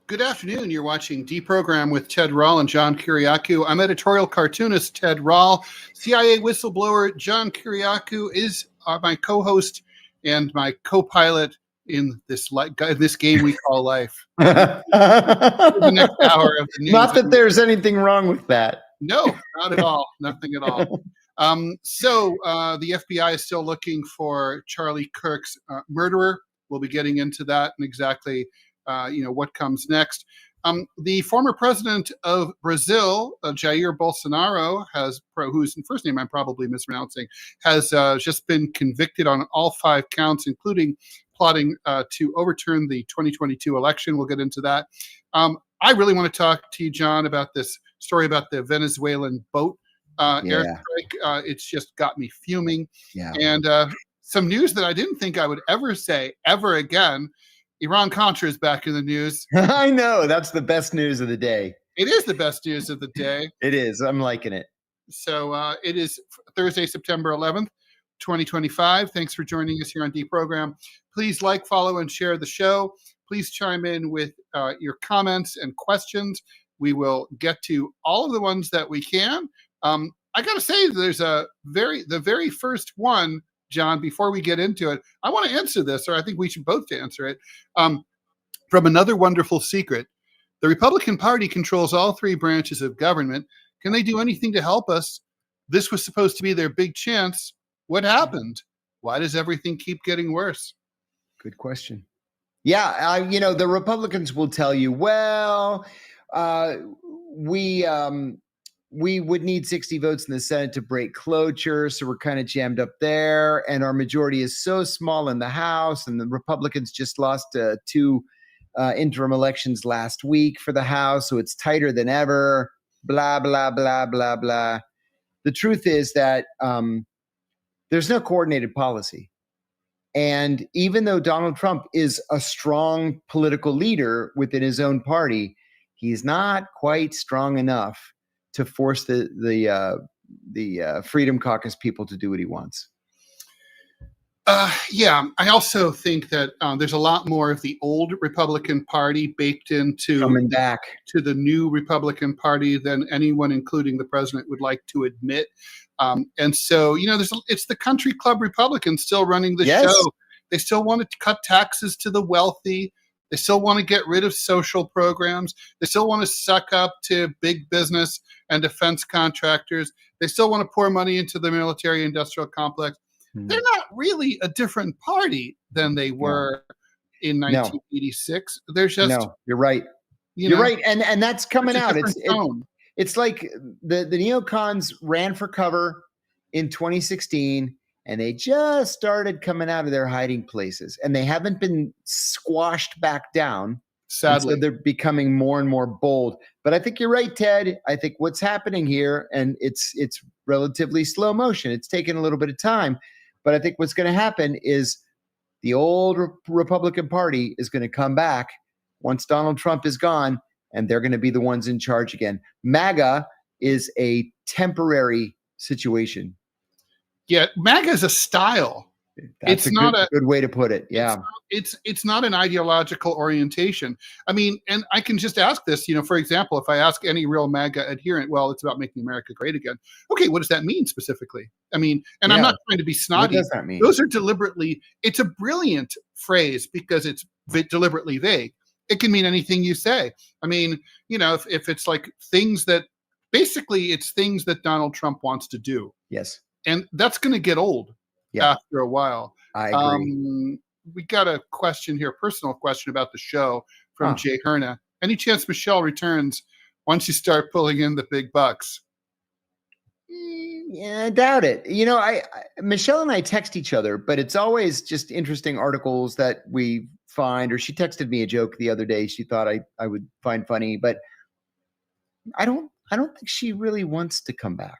Good afternoon. You're watching DeProgram with Ted Rall and John Kiriakou. I'm editorial cartoonist Ted Rall. CIA whistleblower John Kiriakou is my co-host and my co-pilot in this game we call life. The next hour of the news. Not that there's anything wrong with that. No, not at all. Nothing at all. So the FBI is still looking for Charlie Kirk's murderer. We'll be getting into that and exactly what comes next. The former president of Brazil, Jair Bolsonaro, whose first name I'm probably mispronouncing, has just been convicted on all 5 counts, including plotting to overturn the 2022 election. We'll get into that. I really want to talk to you, John, about this story about the Venezuelan boat airstrike. It's just got me fuming. Yeah. And some news that I didn't think I would ever say ever again. Iran-Contra is back in the news. I know. That's the best news of the day. It is the best news of the day. It is. I'm liking it. So it is Thursday, September 11th, 2025. Thanks for joining us here on DeProgram. Please like, follow, and share the show. Please chime in with your comments and questions. We will get to all of the ones that we can. I got to say, there's the very first one, John, before we get into it, I want to answer this, or I think we should both answer it. From Another Wonderful Secret, the Republican Party controls all 3 branches of government. Can they do anything to help us? This was supposed to be their big chance. What happened? Why does everything keep getting worse? Good question. Yeah, the Republicans will tell you, well, we would need 60 votes in the Senate to break cloture, so we're kind of jammed up there, and our majority is so small in the House, and the Republicans just lost 2 interim elections last week for the House, so it's tighter than ever, blah, blah, blah, blah, blah. The truth is that there's no coordinated policy. And even though Donald Trump is a strong political leader within his own party, he's not quite strong enough to force the Freedom Caucus people to do what he wants. Yeah, I also think that there's a lot more of the old Republican Party baked into coming back to the new Republican Party than anyone, including the president, would like to admit. And so, it's the country club Republicans still running the show. They still want to cut taxes to the wealthy. They still want to get rid of social programs. They still want to suck up to big business and defense contractors. They still want to pour money into the military-industrial complex. They're not really a different party than they were in 1986. They're just you're right. You're right, and that's coming out. It's like the neocons ran for cover in 2016. And they just started coming out of their hiding places, and they haven't been squashed back down. Sadly, so they're becoming more and more bold. But I think you're right, Ted. I think what's happening here, and it's relatively slow motion. It's taken a little bit of time, but I think what's going to happen is the old Republican Party is going to come back once Donald Trump is gone, and they're going to be the ones in charge again. MAGA is a temporary situation. Yeah, MAGA is a style. That's a good way to put it. Yeah. It's not an ideological orientation. I mean, and I can just ask this, for example, if I ask any real MAGA adherent, well, it's about making America great again. Okay, what does that mean specifically? I mean, and I'm not trying to be snotty. What does that mean? Those are it's a brilliant phrase because it's deliberately vague. It can mean anything you say. I mean, if it's like things that, basically it's things that Donald Trump wants to do. Yes. And that's going to get old after a while. I agree. We got a question here, personal question about the show from Jay Herna. Any chance Michelle returns once you start pulling in the big bucks? Yeah, I doubt it. Michelle and I text each other, but it's always just interesting articles that we find, or she texted me a joke the other day she thought I would find funny, but I don't think she really wants to come back.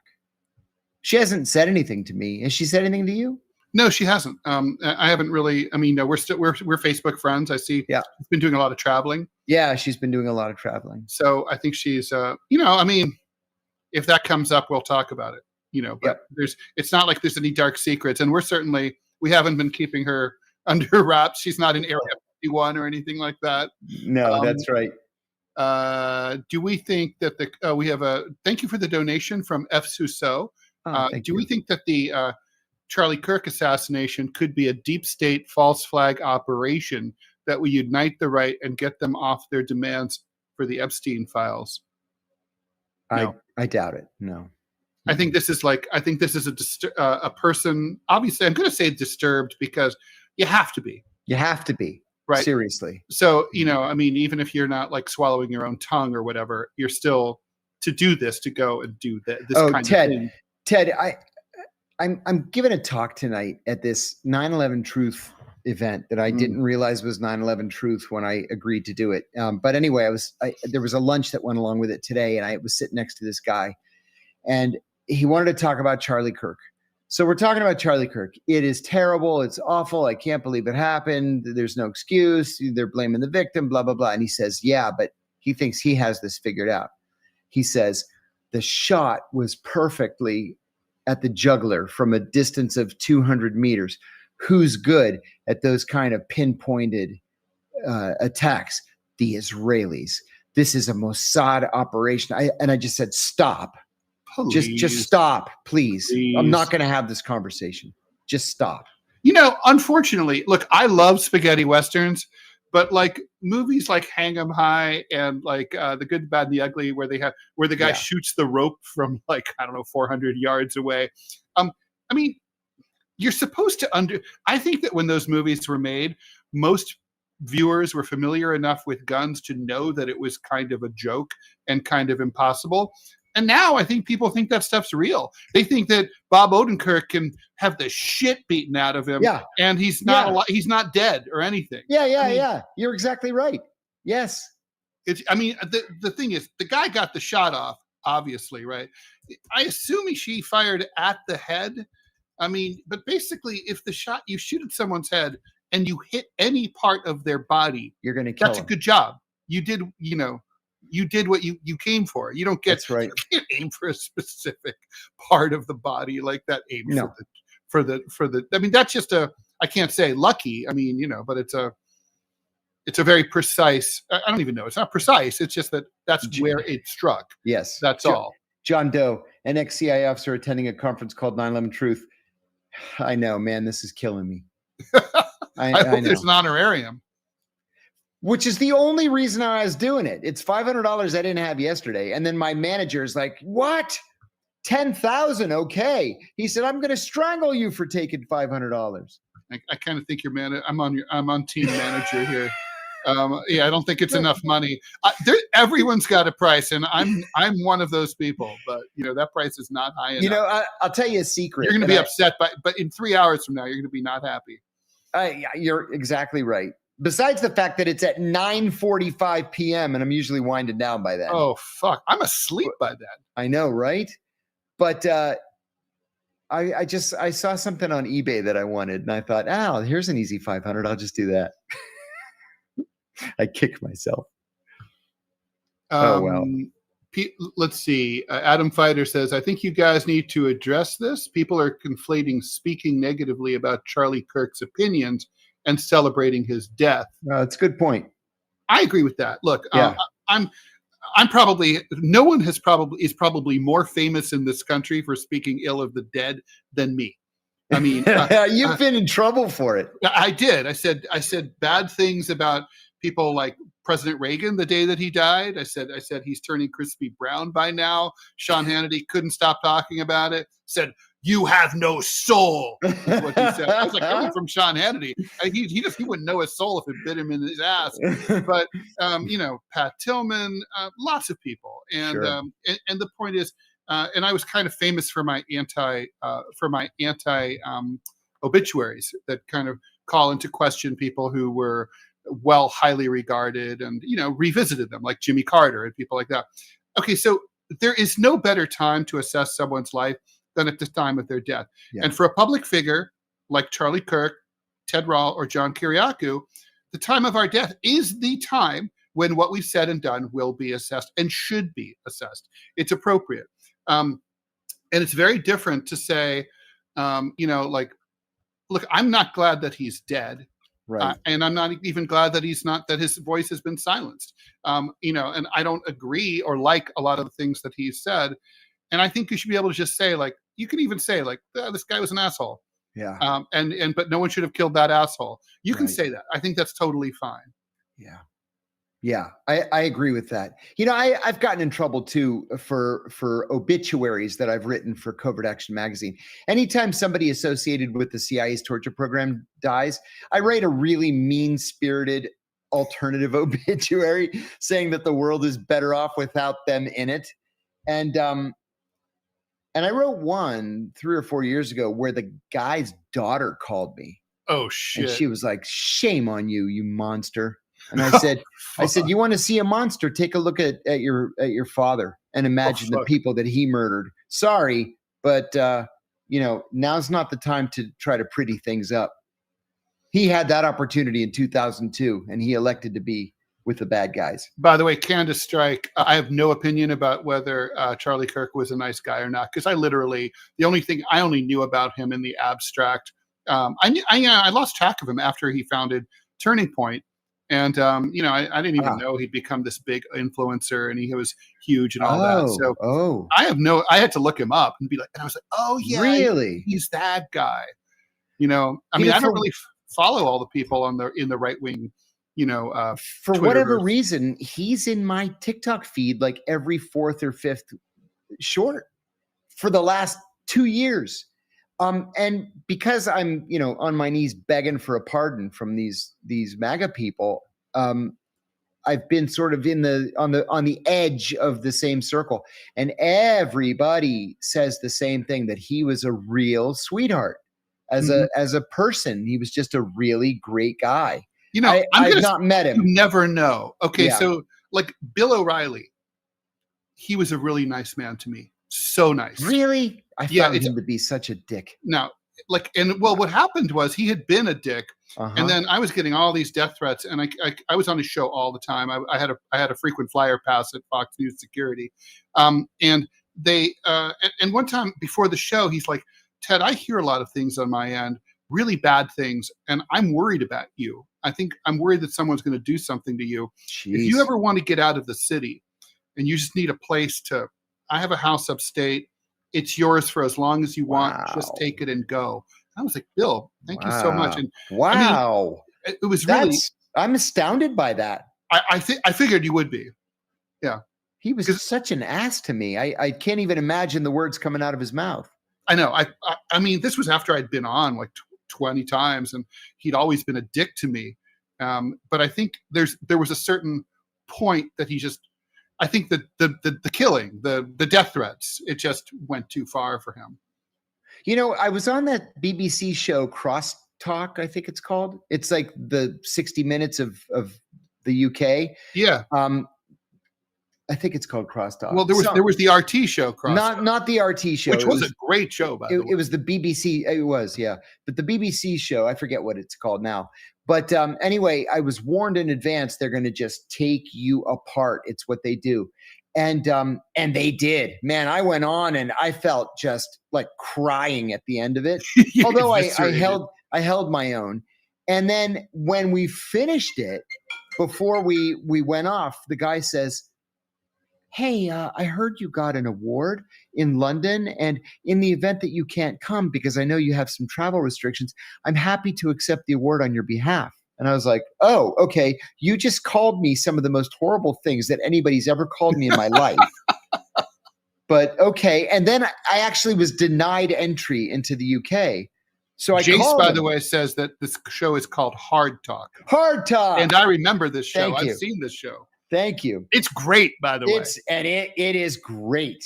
She hasn't said anything to me. Has she said anything to you? No, she hasn't. I haven't really. I mean, no, we're Facebook friends. I see. Yeah, she's been doing a lot of traveling. Yeah, she's been doing a lot of traveling. So I think she's. I mean, if that comes up, we'll talk about it. But it's not like there's any dark secrets, and we haven't been keeping her under wraps. She's not in Area 51 or anything like that. No, that's right. Do we think that we have thank you for the donation from F. Suso. Do we think that the Charlie Kirk assassination could be a deep state false flag operation that will unite the right and get them off their demands for the Epstein files? No. I doubt it. No. I think this is a person. Obviously, I'm going to say disturbed because you have to be. You have to be. Right. Seriously. So, I mean, even if you're not like swallowing your own tongue or whatever, you're still to do this, to go and do this kind of thing. Ted, I'm giving a talk tonight at this 9/11 Truth event that I didn't realize was 9/11 Truth when I agreed to do it. But anyway, there was a lunch that went along with it today, and I was sitting next to this guy, and he wanted to talk about Charlie Kirk. So we're talking about Charlie Kirk. It is terrible. It's awful. I can't believe it happened. There's no excuse. They're blaming the victim, blah, blah, blah. And he says, yeah, but he thinks he has this figured out. He says, the shot was perfectly at the jugular from a distance of 200 meters. Who's good at those kind of pinpointed attacks? The Israelis. This is a Mossad operation. I just said, stop. Just stop, please. I'm not going to have this conversation. Just stop. Unfortunately, look, I love spaghetti westerns, but like movies like Hang 'em High and like The Good, the Bad, and the Ugly, where the guy shoots the rope from 400 yards away. I mean, you're supposed to I think that when those movies were made, most viewers were familiar enough with guns to know that it was kind of a joke and kind of impossible. And now I think people think that stuff's real. They think that Bob Odenkirk can have the shit beaten out of him, and he's not he's not dead or anything. Yeah. You're exactly right. Yes. The thing is, the guy got the shot off, obviously, right? I assume she fired at the head. But basically, if you shoot at someone's head and you hit any part of their body, you're going to kill them. That's a good job. You did, you did what you came for. You don't get. That's right. You can't aim for a specific part of the body like that. Aim for the. That's just I can't say lucky. But it's a very precise. I don't even know. It's not precise. It's just that's where it struck. Yes, that's all. John Doe, an ex-CIA officer attending a conference called 9/11 Truth. I know, man. This is killing me. I hope there's an honorarium. Which is the only reason I was doing it. It's $500 I didn't have yesterday. And then my manager's like, what? 10,000. Okay. He said, I'm going to strangle you for taking $500. I kind of think I'm on team manager here. I don't think it's enough money. Everyone's got a price, and I'm one of those people. But that price is not high enough. I'll tell you a secret. You're going to be upset, but in 3 hours from now, you're going to be not happy. You're exactly right. Besides the fact that it's at 9:45 p.m. and I'm usually winding down by then. Oh fuck! I'm asleep by then. I know, right? But I saw something on eBay that I wanted, and I thought, here's an easy 500. I'll just do that. I kicked myself. Oh well. Let's see. Adam Fighter says, I think you guys need to address this. People are conflating speaking negatively about Charlie Kirk's opinions and celebrating his death. That's a good point. I agree with that. Look, I'm probably no one is probably more famous in this country for speaking ill of the dead than me. You've been in trouble for it. I did. I said bad things about people like President Reagan the day that he died. I said he's turning crispy brown by now. Sean Hannity couldn't stop talking about it. Said, you have no soul, is what he said. I was like, coming from Sean Hannity, he wouldn't know his soul if it bit him in his ass. But Pat Tillman, lots of people, and sure. And the point is, and I was kind of famous for my anti obituaries that kind of call into question people who were highly regarded, and revisited them, like Jimmy Carter and people like that. Okay, so there is no better time to assess someone's life than at the time of their death. Yeah. And for a public figure like Charlie Kirk, Ted Rall, or John Kiriakou, the time of our death is the time when what we've said and done will be assessed and should be assessed. It's appropriate. And it's very different to say, look, I'm not glad that he's dead. Right. And I'm not even glad that his voice has been silenced. And I don't agree or like a lot of the things that he's said. And I think you should be able to just say, like, you can even say, like, this guy was an asshole. Yeah. But no one should have killed that asshole. You can Right. say that. I think that's totally fine. Yeah. Yeah, I agree with that. I've gotten in trouble too for obituaries that I've written for Covert Action magazine. Anytime somebody associated with the CIA's torture program dies, I write a really mean-spirited alternative obituary saying that the world is better off without them in it. And I wrote one 3 or 4 years ago where the guy's daughter called me. Oh shit! And she was like, "Shame on you, you monster." And I said, "You want to see a monster? Take a look at your father and imagine the people that he murdered. Sorry, but now's not the time to try to pretty things up." He had that opportunity in 2002, and he elected to be with the bad guys. By the way, Candace Strike, I have no opinion about whether Charlie Kirk was a nice guy or not, because the only thing I only knew about him in the abstract. I lost track of him after he founded Turning Point. And, I didn't even know he'd become this big influencer and he was huge and all that. So I had to look him up and be like, and I was like, oh yeah, really? He's that guy. I don't really follow all the people in the right wing, for whatever reason, he's in my TikTok feed like every 4th or 5th short for the last 2 years. And because I'm, on my knees begging for a pardon from these MAGA people, I've been sort of on the edge of the same circle, and everybody says the same thing, that he was a real sweetheart as a person. He was just a really great guy. I've not met him. You never know. Okay, yeah. So like Bill O'Reilly, he was a really nice man to me. So nice. Really? I found him to be such a dick. Now, what happened was he had been a dick, and then I was getting all these death threats, and I was on his show all the time. I had a frequent flyer pass at Fox News Security, and they and one time before the show, he's like, "Ted, I hear a lot of things on my end, really bad things, and I'm worried about you. I think I'm worried that someone's going to do something to you. Jeez. If you ever want to get out of the city, and you just need a place to." I have a house upstate. It's yours for as long as you want. Just take it and go. I was like, Bill, thank you so much. And wow. I mean, it was really. I'm astounded by that. I figured you would be. Yeah. He was such an ass to me. I can't even imagine the words coming out of his mouth. I know. I mean, this was after I'd been on like 20 times, and he'd always been a dick to me. But I think there was a certain point that he just. I think that the killing, the death threats, it just went too far for him. I was on that BBC show Crosstalk, I think it's called. It's like the 60 Minutes of the UK. Yeah. I think it's called Crosstalk. Well, there was the RT show Crosstalk. Not the RT show. Which was a great show, by the way. It was the BBC. It was, yeah. But the BBC show, I forget what it's called now. But anyway, I was warned in advance they're going to just take you apart. It's what they do. And they did. Man, I went on and I felt just like crying at the end of it. Although I held my own. And then when we finished it, before we went off, the guy says, "Hey, I heard you got an award in London, and in the event that you can't come, because I know you have some travel restrictions, I'm happy to accept the award on your behalf." And I was like, "Oh, okay. You just called me some of the most horrible things that anybody's ever called me in my life." But okay. And then I actually was denied entry into the UK. So Jace, by the way, says that this show is called Hard Talk. Hard Talk. And I remember this show. I've seen this show. Thank you. It's great, by the way. It is great.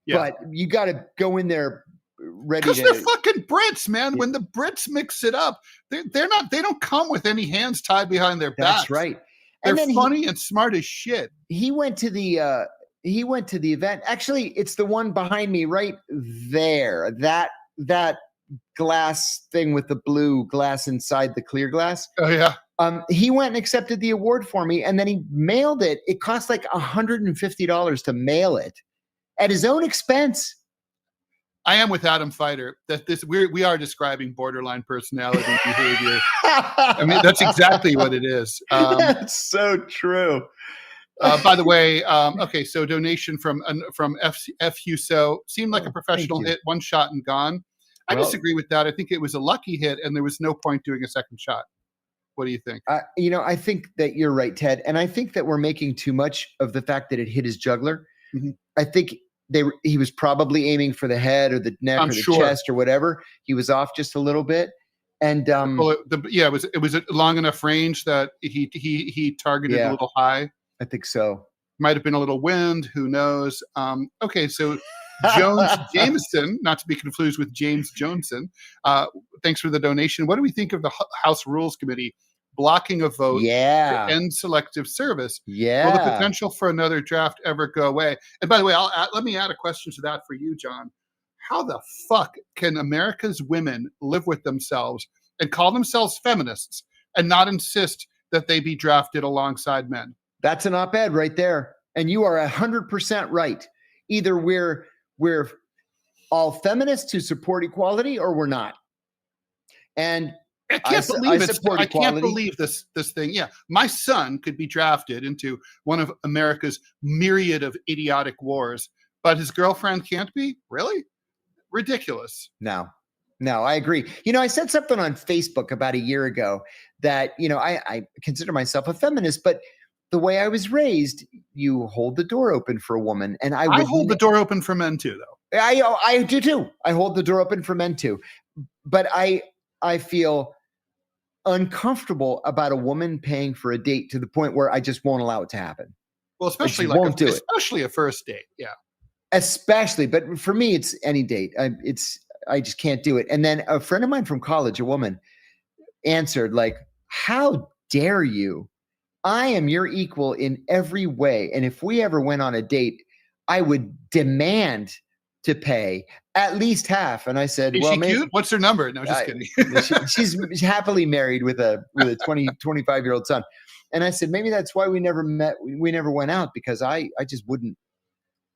Yeah. But you got to go in there ready to. Because they're fucking Brits, man. Yeah. When the Brits mix it up, they don't come with any hands tied behind their backs. That's right. They're funny and smart as shit. He went to the event. Actually, it's the one behind me right there. That glass thing with the blue glass inside the clear glass. Oh yeah. He went and accepted the award for me, and then he mailed it. It cost like $150 to mail it at his own expense. I am with Adam Fighter that we are describing borderline personality behavior. I mean, that's exactly what it is. That's so true. By the way, okay, so donation from F Huso seemed like a professional hit, one shot and gone. I disagree with that. I think it was a lucky hit, and there was no point doing a second shot. What do you think? I think that you're right, Ted, and I think that we're making too much of the fact that it hit his jugular. Mm-hmm. I think he was probably aiming for the head or the neck or the chest or whatever. He was off just a little bit, and it was a long enough range that he targeted a little high. I think so. Might have been a little wind. Who knows? Okay, so Jameson, not to be confused with James Johnson. Thanks for the donation. What do we think of the House Rules Committee blocking a vote to end selective service? Yeah. Will the potential for another draft ever go away? And by the way, let me add a question to that for you, John. How the fuck can America's women live with themselves and call themselves feminists and not insist that they be drafted alongside men? That's an op-ed right there. And you are 100% right. Either we're all feminists who support equality or we're not. And I can't believe this thing. Yeah, my son could be drafted into one of America's myriad of idiotic wars, but his girlfriend can't be? Really? Ridiculous. No, I agree. I said something on Facebook about a year ago that, I consider myself a feminist, but the way I was raised, you hold the door open for a woman. And I hold the door open for men too, though. I do too. I hold the door open for men too. But I feel uncomfortable about a woman paying for a date to the point where I just won't allow it to happen. Well, especially a first date. Yeah. Especially, but for me, it's any date. I just can't do it. And then a friend of mine from college, a woman, answered like, "How dare you? I am your equal in every way. And if we ever went on a date, I would demand to pay at least half." And I said, "Is she cute? What's her number?" No, just kidding. She's happily married with a 25-year-old son. And I said, maybe that's why we never met. We never went out, because I just wouldn't,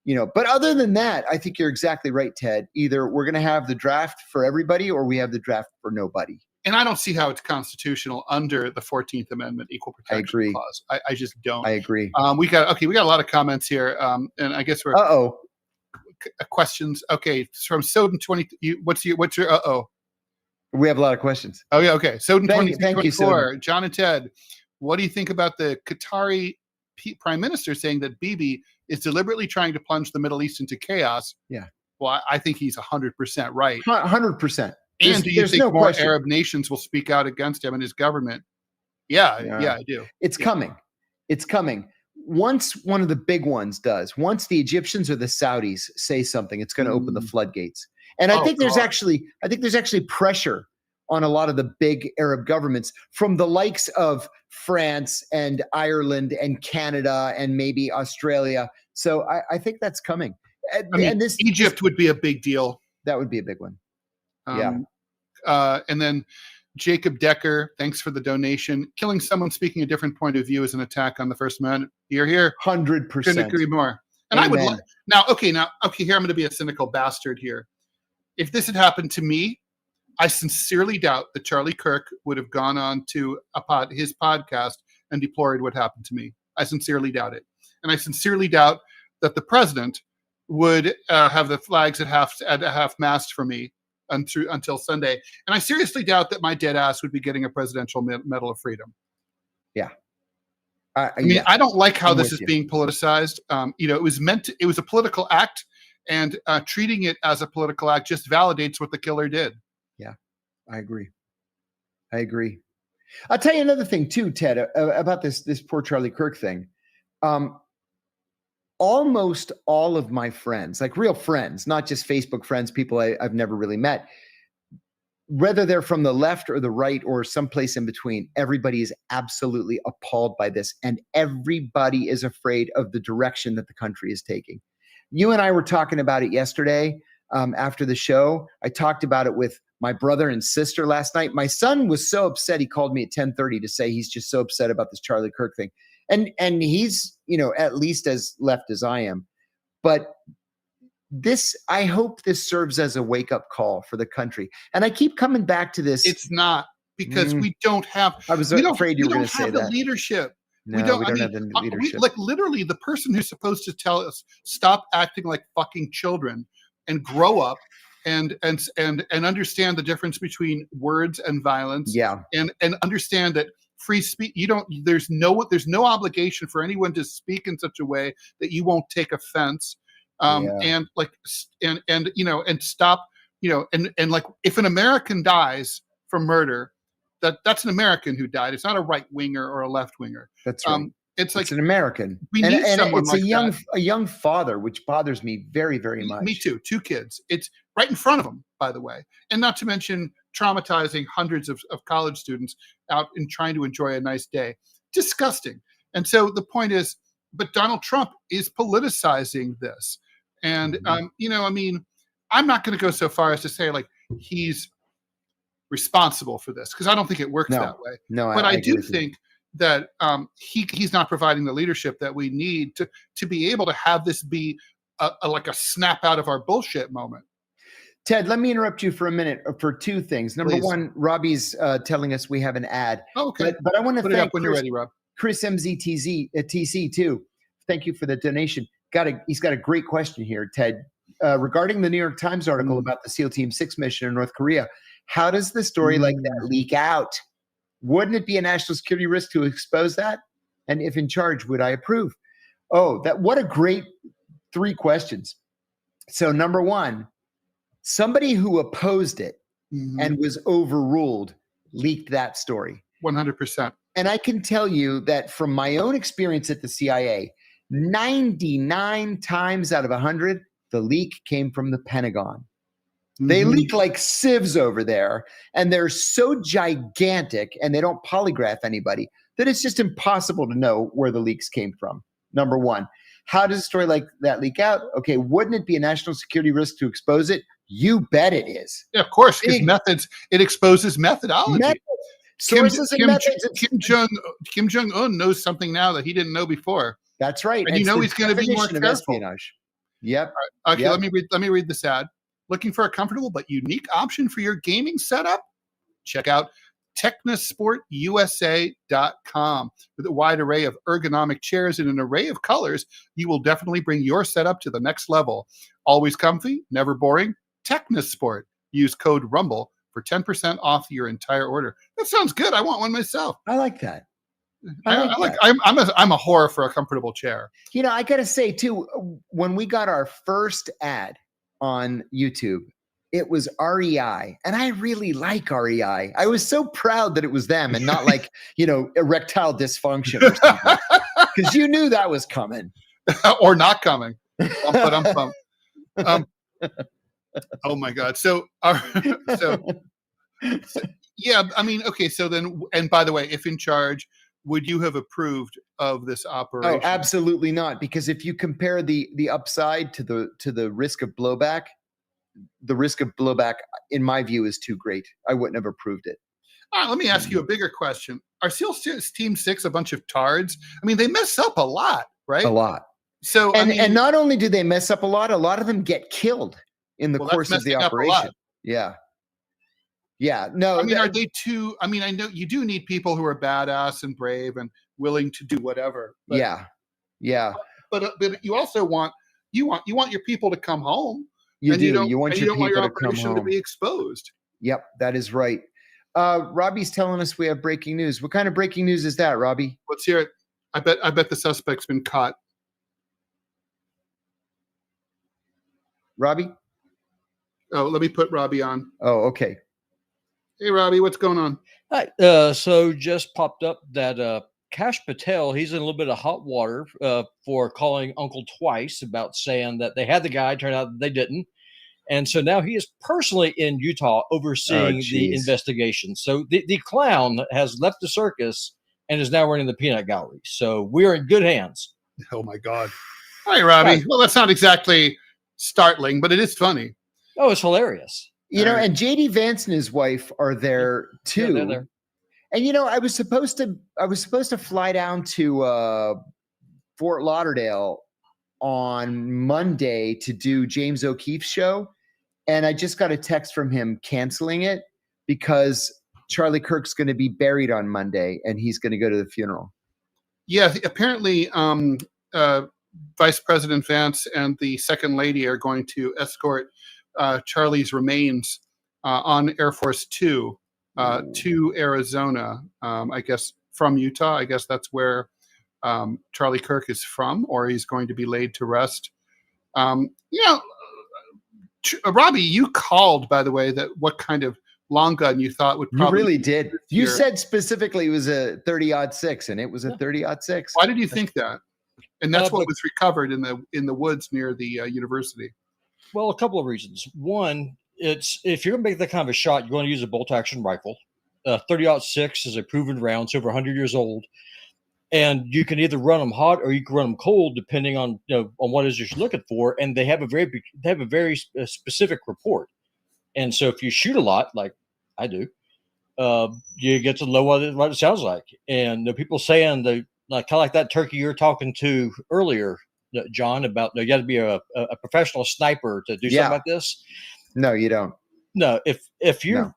but other than that, I think you're exactly right, Ted. Either we're going to have the draft for everybody or we have the draft for nobody. And I don't see how it's constitutional under the 14th Amendment Equal Protection Clause. I just don't. I agree. We got a lot of comments here, and I guess we're questions. Okay, from Soden 20. What's your We have a lot of questions. Oh yeah, okay. Soden 2024. John and Ted, what do you think about the Qatari Prime Minister saying that Bibi is deliberately trying to plunge the Middle East into chaos? Yeah. Well, I think he's 100% right. 100%. And do you think more Arab nations will speak out against him and his government? Yeah, I do. It's coming. It's coming. Once one of the big ones does, once the Egyptians or the Saudis say something, it's going to open the floodgates. And I think there's actually pressure on a lot of the big Arab governments from the likes of France and Ireland and Canada and maybe Australia. So I think that's coming. Egypt would be a big deal. That would be a big one. And then Jacob Decker, thanks for the donation. Killing someone speaking a different point of view is an attack on the First Amendment. You're here. 100%. Couldn't agree more. And Amen. I would now, here I'm going to be a cynical bastard here. If this had happened to me, I sincerely doubt that Charlie Kirk would have gone on to his podcast and deplored what happened to me. I sincerely doubt it. And I sincerely doubt that the president would have the flags at half mast for me until Sunday. And I seriously doubt that my dead ass would be getting a presidential Medal of Freedom. Yeah. I don't like how this is being politicized. It was a political act, and treating it as a political act just validates what the killer did. Yeah, I agree. I'll tell you another thing too, Ted, about this poor Charlie Kirk thing. Almost all of my friends, like real friends, not just Facebook friends, people I've never really met, whether they're from the left or the right or someplace in between, everybody is absolutely appalled by this. And everybody is afraid of the direction that the country is taking. You and I were talking about it yesterday after the show. I talked about it with my brother and sister last night. My son was so upset, he called me at 10:30 to say he's just so upset about this Charlie Kirk thing. And he's, at least as left as I am. But I hope this serves as a wake-up call for the country. And I keep coming back to this. It's not, because we don't have. I was afraid you were going to say that. Leadership. No, we don't have the leadership. Like literally, the person who's supposed to tell us stop acting like fucking children and grow up and understand the difference between words and violence. Yeah. And understand that free speech. There's no obligation for anyone to speak in such a way that you won't take offense. And like and stop. And like if an American dies from murder, that's an American who died. It's not a right winger or a left winger. That's right. It's like it's an American. We need someone it's like a young father, which bothers me very, very much. Me too. 2 kids. It's right in front of him, by the way. And not to mention traumatizing hundreds of college students out and trying to enjoy a nice day. Disgusting. And so the point is, but Donald Trump is politicizing this. And I'm not going to go so far as to say like he's responsible for this, because I don't think it works that way. No, but I do think that he's not providing the leadership that we need to be able to have this be like a snap out of our bullshit moment. Ted, let me interrupt you for a minute for 2 things. Number Please. 1, Robbie's telling us we have an ad. Oh, okay. But I want to Put it thank up when you're ready, Rob. Chris MZTZ TC too. Thank you for the donation. He's got a great question here, Ted, regarding the New York Times article about the SEAL Team 6 mission in North Korea. How does the story like that leak out? Wouldn't it be a national security risk to expose that? And if in charge, would I approve? Oh, what a great 3 questions. So number 1, somebody who opposed it and was overruled leaked that story. 100%. And I can tell you that from my own experience at the CIA, 99 times out of 100, the leak came from the Pentagon. They leak like sieves over there, and they're so gigantic, and they don't polygraph anybody, that it's just impossible to know where the leaks came from. Number 1. How does a story like that leak out? Okay, wouldn't it be a national security risk to expose it? You bet it is. Yeah, of course, because it exposes methodology. Sources and methods. Kim Jong-un knows something now that he didn't know before. That's right. And he's going to be more careful. Espionage. Yep. Right. Okay, let me read this ad. Looking for a comfortable but unique option for your gaming setup? Check out technosportusa.com. With a wide array of ergonomic chairs in an array of colors, you will definitely bring your setup to the next level. Always comfy, never boring. Technosport. Use code RUMBLE for 10% off your entire order. That sounds good. I want one myself. I like that. I'm a whore for a comfortable chair. I got to say too, when we got our first ad on YouTube, it was REI, and I really like REI. I was so proud that it was them and not like erectile dysfunction or something, because you knew that was coming or not coming. Oh my God! So yeah, I mean, okay. So then, and by the way, if in charge, would you have approved of this operation? Oh, absolutely not. Because if you compare the upside to the risk of blowback, the risk of blowback, in my view, is too great. I wouldn't have approved it. All right, let me ask you a bigger question. Are SEAL Team 6 a bunch of tards? I mean, they mess up a lot, right? A lot. So, and not only do they mess up a lot of them get killed in the course of the operation. Yeah. Yeah. No. I mean, are they too? I mean, I know you do need people who are badass and brave and willing to do whatever. But, yeah. But you also want your people to come home. You want your people your to come home. to be exposed. Yep, that is right. Robbie's telling us we have breaking news. What kind of breaking news is that, Robbie? Let's hear it. I bet the suspect's been caught. Robbie? Oh, let me put Robbie on. Oh, okay. Hey, Robbie, what's going on? Hi. So just popped up that Kash Patel, he's in a little bit of hot water for calling Uncle twice about saying that they had the guy. Turned out they didn't. And so now he is personally in Utah overseeing the investigation. So the clown has left the circus and is now running the peanut gallery. So we're in good hands. Oh, my God. Hi, Robbie. Hi. Well, that's not exactly startling, but it is funny. Oh, it's hilarious. And JD Vance and his wife are there too. Yeah, they're there. And I was supposed to fly down to Fort Lauderdale on Monday to do James O'Keefe's show. And I just got a text from him canceling it because Charlie Kirk's going to be buried on Monday and he's going to go to the funeral. Yeah, apparently Vice President Vance and the Second Lady are going to escort Charlie's remains on Air Force Two to Arizona, I guess from Utah. I guess that's where Charlie Kirk is from, or he's going to be laid to rest. Robbie, you called, by the way, that what kind of long gun you thought would probably. You really did. You said specifically it was a 30-06, and it was a 30-06. Why did you think that? And that's what was recovered in the woods near the university. Well, a couple of reasons. One, it's if you're going to make that kind of a shot, you're going to use a bolt-action rifle. 30-06 is a proven round. It's over 100 years old. And you can either run them hot or you can run them cold, depending on on what it is you're looking for. And they have a very specific report. And so if you shoot a lot, like I do, you get to know what it sounds like. And the people saying kind of like that turkey you're talking to earlier, John, about you got to be a professional sniper to do something like this. No, you don't. No, if you,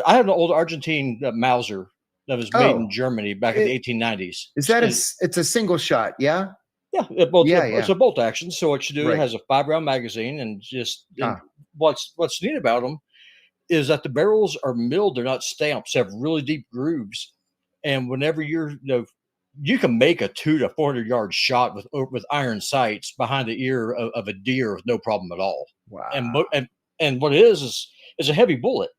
I have an old Argentine Mauser that was made in Germany back in the 1890s. Is that it's a single shot? Yeah. Yeah. It's a bolt action. So what you do, it has a 5-round magazine, and what's neat about them is that the barrels are milled. They're not stamped. So they have really deep grooves. And whenever you can make a 200 to 400 yard shot with iron sights behind the ear of a deer with no problem at all. Wow. And what it is a heavy bullet.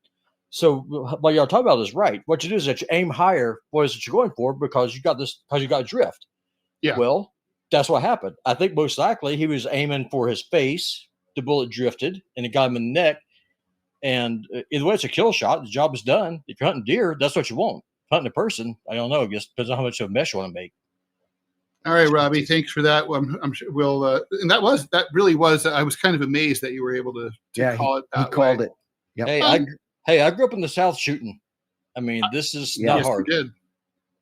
So what y'all talking about is right. What you do is that you aim higher. What is it you're going for? Because you got drift. Yeah. Well, that's what happened. I think most likely he was aiming for his face. The bullet drifted and it got him in the neck. And either way, it's a kill shot. The job is done. If you're hunting deer, that's what you want. Hunting a person, I don't know. It just depends on how much of a mess you want to make. All right, Robbie, thanks for that. Well, I'm sure we'll. And that really was. I was kind of amazed that you were able to call it that way. He called it. Yep. I grew up in the South shooting. I mean, this is not hard. You did.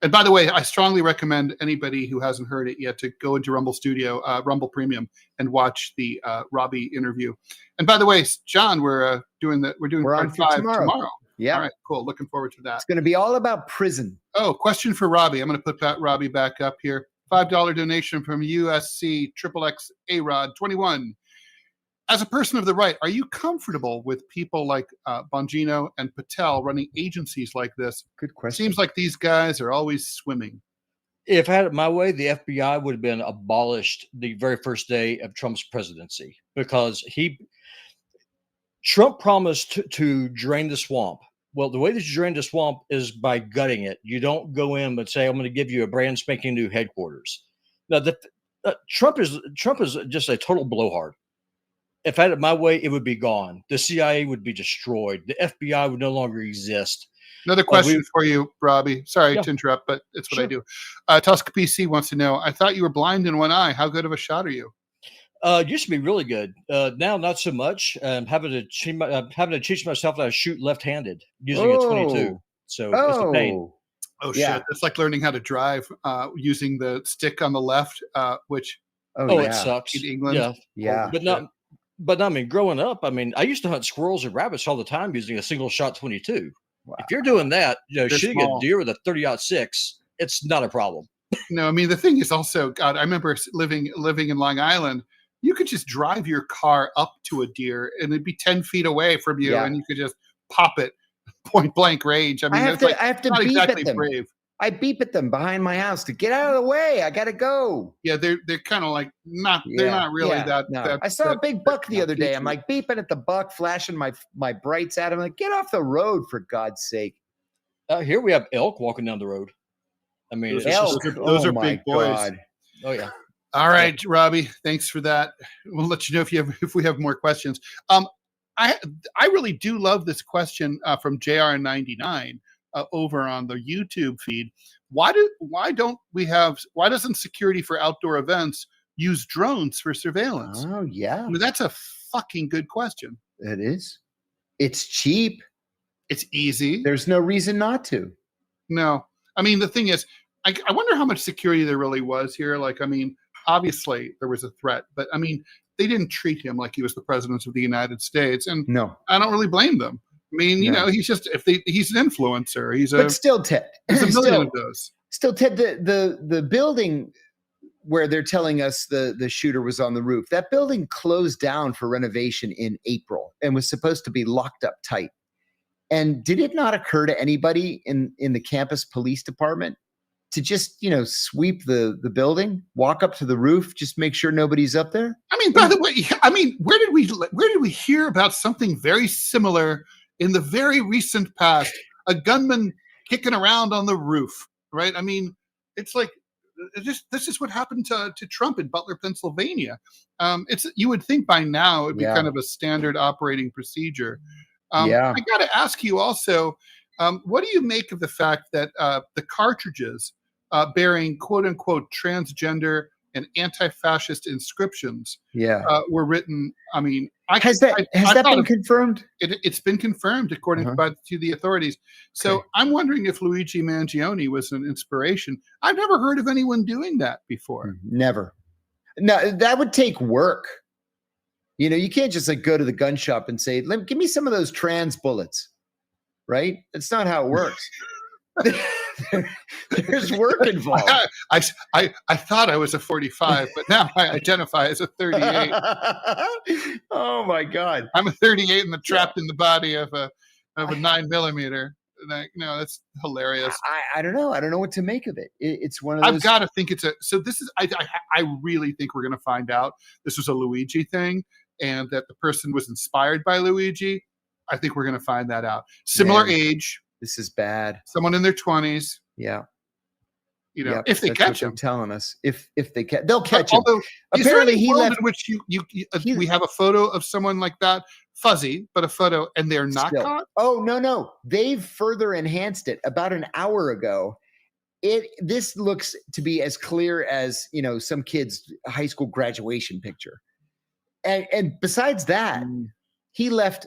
And by the way, I strongly recommend anybody who hasn't heard it yet to go into Rumble Studio, Rumble Premium, and watch the Robbie interview. And by the way, John, we're doing part 5 tomorrow. Yeah. All right, cool. Looking forward to that. It's going to be all about prison. Oh, question for Robbie. I'm going to put Robbie back up here. $5 donation from USC XXX A-Rod 21. As a person of the right, are you comfortable with people like Bongino and Patel running agencies like this? Good question. Seems like these guys are always swimming. If I had it my way, the FBI would have been abolished the very first day of Trump's presidency, because Trump promised to drain the swamp. Well, the way that you drain the swamp is by gutting it. You don't go in and say, I'm going to give you a brand spanking new headquarters. Now, Trump is just a total blowhard. If I had it my way, it would be gone. The CIA would be destroyed. The FBI would no longer exist. Another question for you, Robbie. Sorry to interrupt, but it's what I do. Tusk PC wants to know, I thought you were blind in one eye. How good of a shot are you? Used to be really good. Now, not so much. I'm having to teach myself how to shoot left-handed using a 22. So it's a pain. Oh, shit. It's like learning how to drive using the stick on the left, which it sucks. In England. Yeah. But I mean, growing up, I used to hunt squirrels and rabbits all the time using a single shot 22. Wow. If you're doing that, shooting a deer with a 30-06, it's not a problem. No, I mean, the thing is also, God, I remember living in Long Island. You could just drive your car up to a deer and it'd be 10 feet away from you, and you could just pop it point blank range. I mean, I have to beep at them. Brave. I beep at them behind my house to get out of the way. I gotta go. Yeah, they're kind of like they're not really that. No. I saw a big buck the other day. I'm like beeping at the buck, flashing my brights at him. Like, get off the road for God's sake. Here we have elk walking down the road. I mean, those are big boys. God. Oh yeah. All right, Robbie, thanks for that. We'll let you know if we have more questions. I really do love this question from JR99 over on the YouTube feed. Why doesn't security for outdoor events use drones for surveillance? Oh yeah, I mean, that's a fucking good question. It is. It's cheap. It's easy. There's no reason not to. No, I mean the thing is, I wonder how much security there really was here. Like, I mean, obviously there was a threat, but I mean, they didn't treat him like he was the president of the United States, and No. I don't really blame them. I mean, you No. know, he's an influencer. But still, Ted. There's a million of those. Still, Ted, the building where they're telling us the shooter was on the roof, that building closed down for renovation in April and was supposed to be locked up tight. And did it not occur to anybody in the campus police department to just, sweep the building, walk up to the roof, just make sure nobody's up there? I mean, by the way, where did we hear about something very similar in the very recent past? A gunman kicking around on the roof, right? I mean, it's like this is what happened to Trump in Butler, Pennsylvania. You would think by now it'd be kind of a standard operating procedure. I got to ask you also, what do you make of the fact that the cartridges bearing quote unquote transgender and anti-fascist inscriptions were written? I mean, has that been confirmed? It's been confirmed according to the authorities. So Okay. I'm wondering if Luigi Mangione was an inspiration. I've never heard of anyone doing that before. Never. No, that would take work. You can't just go to the gun shop and say, give me some of those trans bullets, right? That's not how it works. There's work involved. I thought I was a 45, but now I identify as a 38. Oh my God. I'm a 38 and trapped in the body of a 9mm. That's hilarious. I don't know. I don't know what to make of it. It's one of those. I've got to think I really think we're going to find out this was a Luigi thing and that the person was inspired by Luigi. I think we're going to find that out. Similar age. This is bad. Someone in their 20s. Yeah. If they catch him. Telling us if they catch, they'll catch him. Although, apparently he left. In which we have a photo of someone like that, fuzzy, but a photo, and they're not caught. Oh no! They've further enhanced it. About an hour ago, this looks to be as clear as some kid's high school graduation picture. And besides that, he left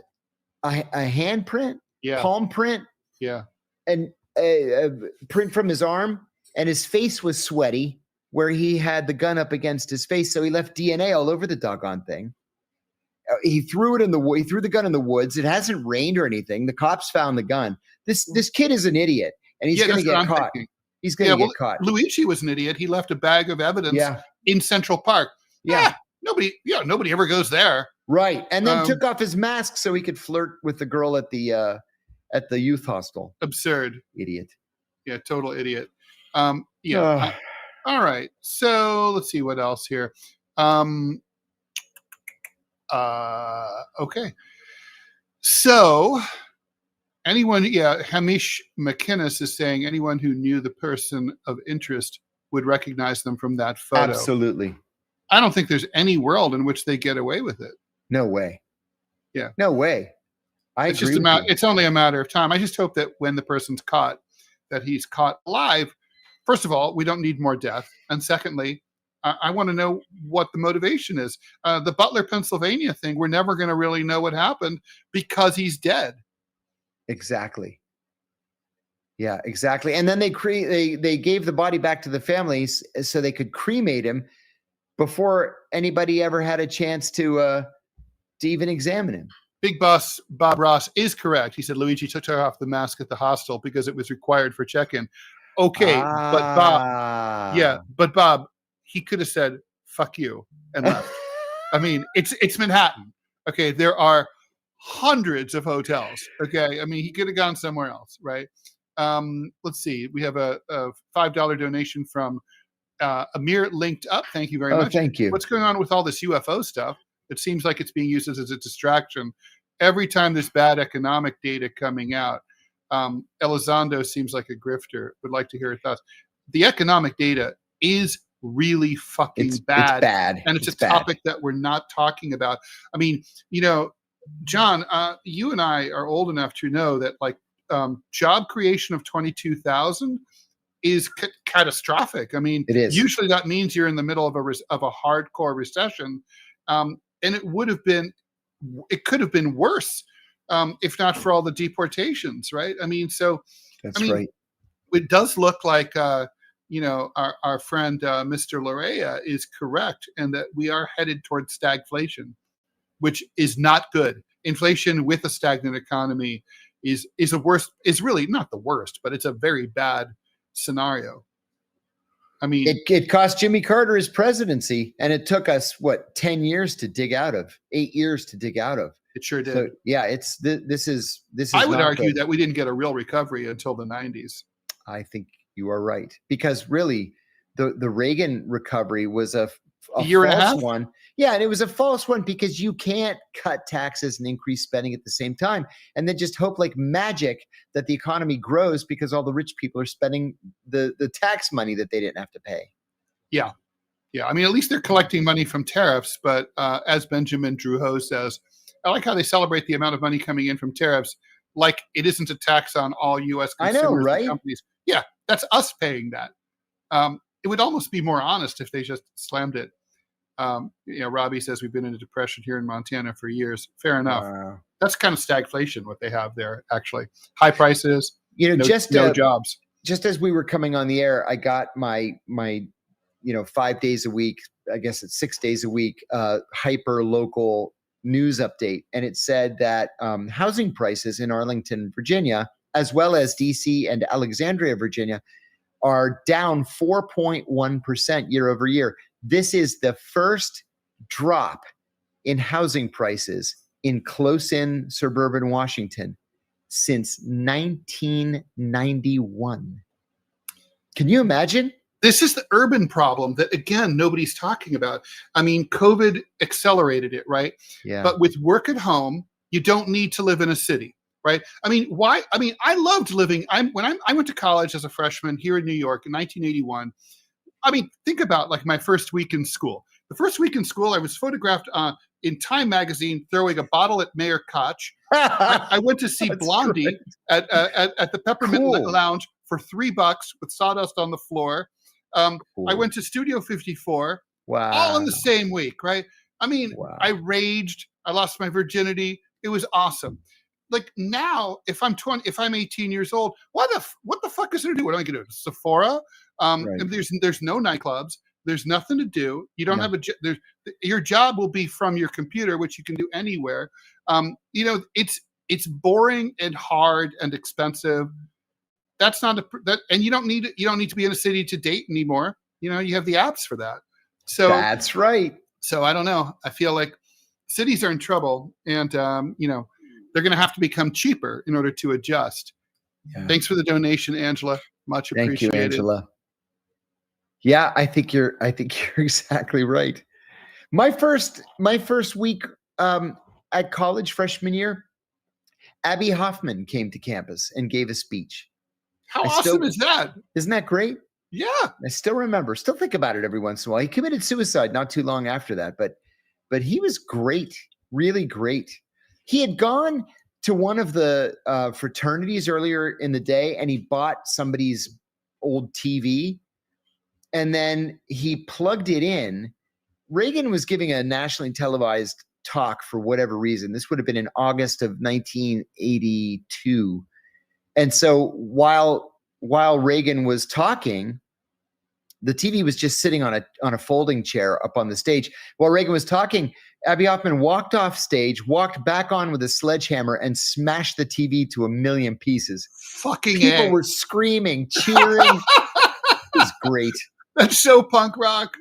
a handprint, palm print, and a print from his arm, and his face was sweaty where he had the gun up against his face, so he left DNA all over the doggone thing. He threw the gun in the woods. It hasn't rained or anything. The cops found the gun. This kid is an idiot, and he's going to get caught. He's going to get caught. Luigi was an idiot. He left a bag of evidence in Central Park. Nobody ever goes there. Right. And then took off his mask so he could flirt with the girl at the youth hostel. Absurd. Idiot. Yeah, total idiot. All right. So let's see what else here. Okay. So Hamish McInnes is saying anyone who knew the person of interest would recognize them from that photo. Absolutely. I don't think there's any world in which they get away with it. No way. Yeah. No way. It's only a matter of time. I just hope that when the person's caught, that he's caught alive. First of all, we don't need more death. And secondly, I want to know what the motivation is. The Butler, Pennsylvania thing, we're never going to really know what happened because he's dead. Exactly. Yeah, exactly. And then they gave the body back to the families so they could cremate him before anybody ever had a chance to even examine him. Big boss Bob Ross is correct. He said Luigi took off the mask at the hostel because it was required for check-in. Okay, but Bob, he could have said "fuck you" and left. I mean, it's Manhattan. Okay, there are hundreds of hotels. Okay, I mean, he could have gone somewhere else, right? Let's see. We have a $5 donation from Amir linked up. Thank you very much. Thank you. What's going on with all this UFO stuff? It seems like it's being used as a distraction. Every time there's bad economic data coming out, Elizondo seems like a grifter. Would like to hear your thoughts. The economic data is really fucking bad. It's bad. And it's a topic that we're not talking about. I mean, John, you and I are old enough to know that job creation of 22,000 is catastrophic. I mean, it is. Usually that means you're in the middle of a hardcore recession. And it could have been worse if not for all the deportations, right? I mean, right. It does look like, our friend Mr. Larea is correct, and that we are headed towards stagflation, which is not good. Inflation with a stagnant economy is really not the worst, but it's a very bad scenario. I mean, it cost Jimmy Carter his presidency, and it took us 10 years to dig out of, 8 years to dig out of. It sure did. So yeah, this is. I would argue that we didn't get a real recovery until the 90s. I think you are right, because really, the Reagan recovery was a year and a half one. Yeah, and it was a false one, because you can't cut taxes and increase spending at the same time, and then just hope like magic that the economy grows because all the rich people are spending the tax money that they didn't have to pay. Yeah. I mean, at least they're collecting money from tariffs. But as Benjamin Drouhot says, I like how they celebrate the amount of money coming in from tariffs, like it isn't a tax on all U.S. consumers. I know, right? And companies. Yeah, that's us paying that. It would almost be more honest if they just slammed it. Robbie says we've been in a depression here in Montana for years. Fair enough. Wow. That's kind of stagflation what they have there, actually. High prices, no jobs. Just as we were coming on the air, I got my 5 days a week, I guess it's 6 days a week, hyper local news update. And it said that housing prices in Arlington, Virginia, as well as DC and Alexandria, Virginia, are down 4.1% year over year. This is the first drop in housing prices in close-in suburban Washington since 1991. Can you imagine? This is the urban problem that, again, nobody's talking about. I mean, COVID accelerated it, right? Yeah. But with work at home, you don't need to live in a city, right? I mean, why? I mean, I loved living. I went to college as a freshman here in New York in 1981. I mean, think about like my first week in school. The first week in school, I was photographed in Time magazine throwing a bottle at Mayor Koch. I went to see Blondie at the Peppermint Lounge for $3 with sawdust on the floor. Cool. I went to Studio 54. Wow. All in the same week, right? I mean, wow. I raged. I lost my virginity. It was awesome. Like now, if I'm 18 years old, what the fuck is there to do? What am I going to do? Sephora? Right. There's no nightclubs. There's nothing to do. You don't have your job will be from your computer, which you can do anywhere. It's boring and hard and expensive. That's not and you don't need to be in a city to date anymore. You have the apps for that. So that's right. So I don't know. I feel like cities are in trouble, and they're going to have to become cheaper in order to adjust. Yeah. Thanks for the donation, Angela. Much appreciated. Thank you, Angela. Yeah, I think you're exactly right. My first week at college, freshman year, Abby Hoffman came to campus and gave a speech. How awesome is that? Isn't that great? Yeah. I still think about it every once in a while. He committed suicide not too long after that, but he was great, really great. He had gone to one of the fraternities earlier in the day, and he bought somebody's old TV, and then he plugged it in. Reagan was giving a nationally televised talk for whatever reason. This would have been in August of 1982. And so while Reagan was talking, the TV was just sitting on a folding chair up on the stage. While Reagan was talking, Abby Hoffman walked off stage, walked back on with a sledgehammer, and smashed the TV to a million pieces. Fucking people were screaming, cheering. It was great. That's so punk rock.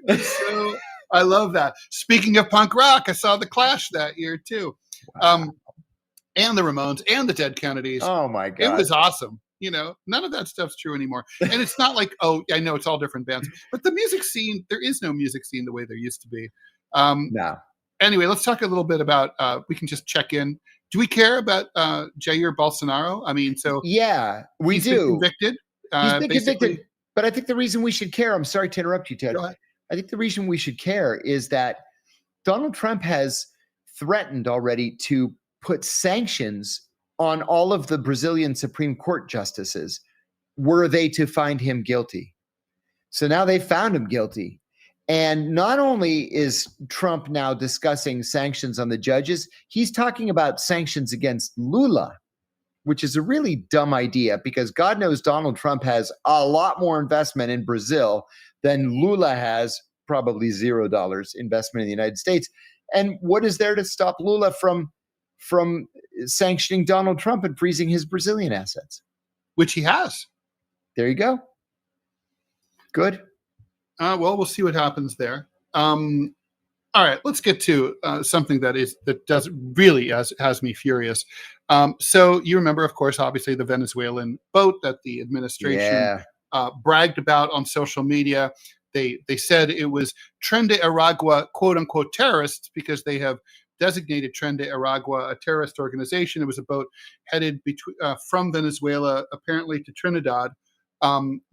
I love that. Speaking of punk rock, I saw the Clash that year too. Wow. And the Ramones and the Dead Kennedys. Oh my God. It was awesome. None of that stuff's true anymore. And it's not like, I know it's all different bands, but the music scene, there is no music scene the way there used to be. No. Anyway, let's talk a little bit about, we can just check in. Do we care about Jair Bolsonaro? I mean, so. Yeah, we do. Been convicted. He's been convicted. But I think the reason we should care, I'm sorry to interrupt you, Ted. I think the reason we should care is that Donald Trump has threatened already to put sanctions on all of the Brazilian Supreme Court justices were they to find him guilty. So now they found him guilty. And not only is Trump now discussing sanctions on the judges, he's talking about sanctions against Lula. which is a really dumb idea because God knows Donald Trump has a lot more investment in Brazil than Lula has, probably $0 investment in the United States. And what is there to stop Lula from sanctioning Donald Trump and freezing his Brazilian assets? Which he has. There you go. Good. Well, we'll see what happens there. All right, let's get to something that does really has me furious. So you remember, of course, obviously the Venezuelan boat that the administration bragged about on social media. They said it was Tren de Aragua, quote unquote, terrorists because they have designated Tren de Aragua a terrorist organization. It was a boat headed from Venezuela apparently to Trinidad.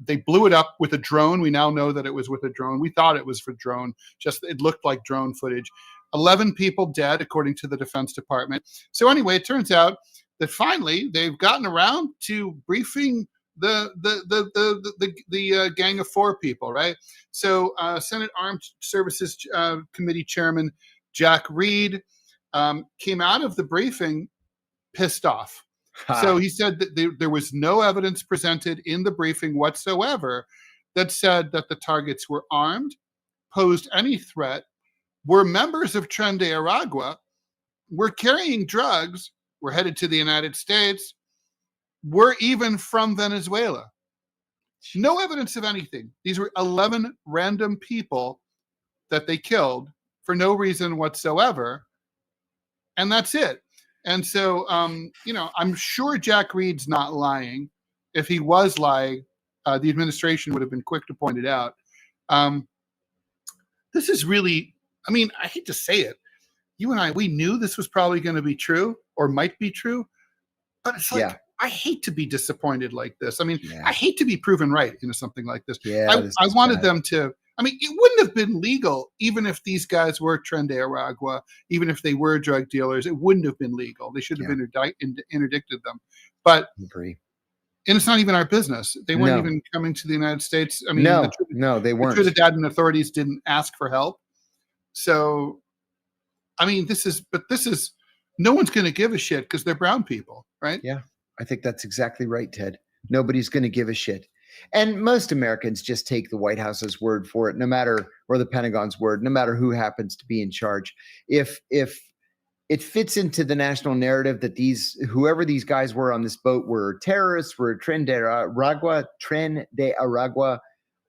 They blew it up with a drone. We now know that it was with a drone. We thought it was for drone. Just it looked like drone footage. 11 people dead, according to the Defense Department. So anyway, it turns out that finally they've gotten around to briefing the gang of 4 people, right? So Senate Armed Services Committee Chairman Jack Reed came out of the briefing pissed off. So he said that there was no evidence presented in the briefing whatsoever that said that the targets were armed, posed any threat, were members of Tren de Aragua, were carrying drugs, were headed to the United States, were even from Venezuela. No evidence of anything. These were 11 random people that they killed for no reason whatsoever. And that's it. And so, I'm sure Jack Reed's not lying. If he was lying, the administration would have been quick to point it out. This is really, I hate to say it. You and I, we knew this was probably going to be true or might be true, but it's like, I hate to be disappointed like this. I hate to be proven right into something like this. I wanted them to, it wouldn't have been legal even if these guys were Tren de Aragua, even if they were drug dealers, it wouldn't have been legal. They should have interdicted them. But agree. And it's not even our business. They weren't even coming to the United States. No, they weren't. The Trinidadian authorities didn't ask for help. So, this is no one's going to give a shit because they're brown people, right? Yeah, I think that's exactly right, Ted. Nobody's going to give a shit. And most Americans just take the White House's word for it, or the Pentagon's word, no matter who happens to be in charge. If it fits into the national narrative that whoever these guys were on this boat were terrorists, were Tren de Aragua,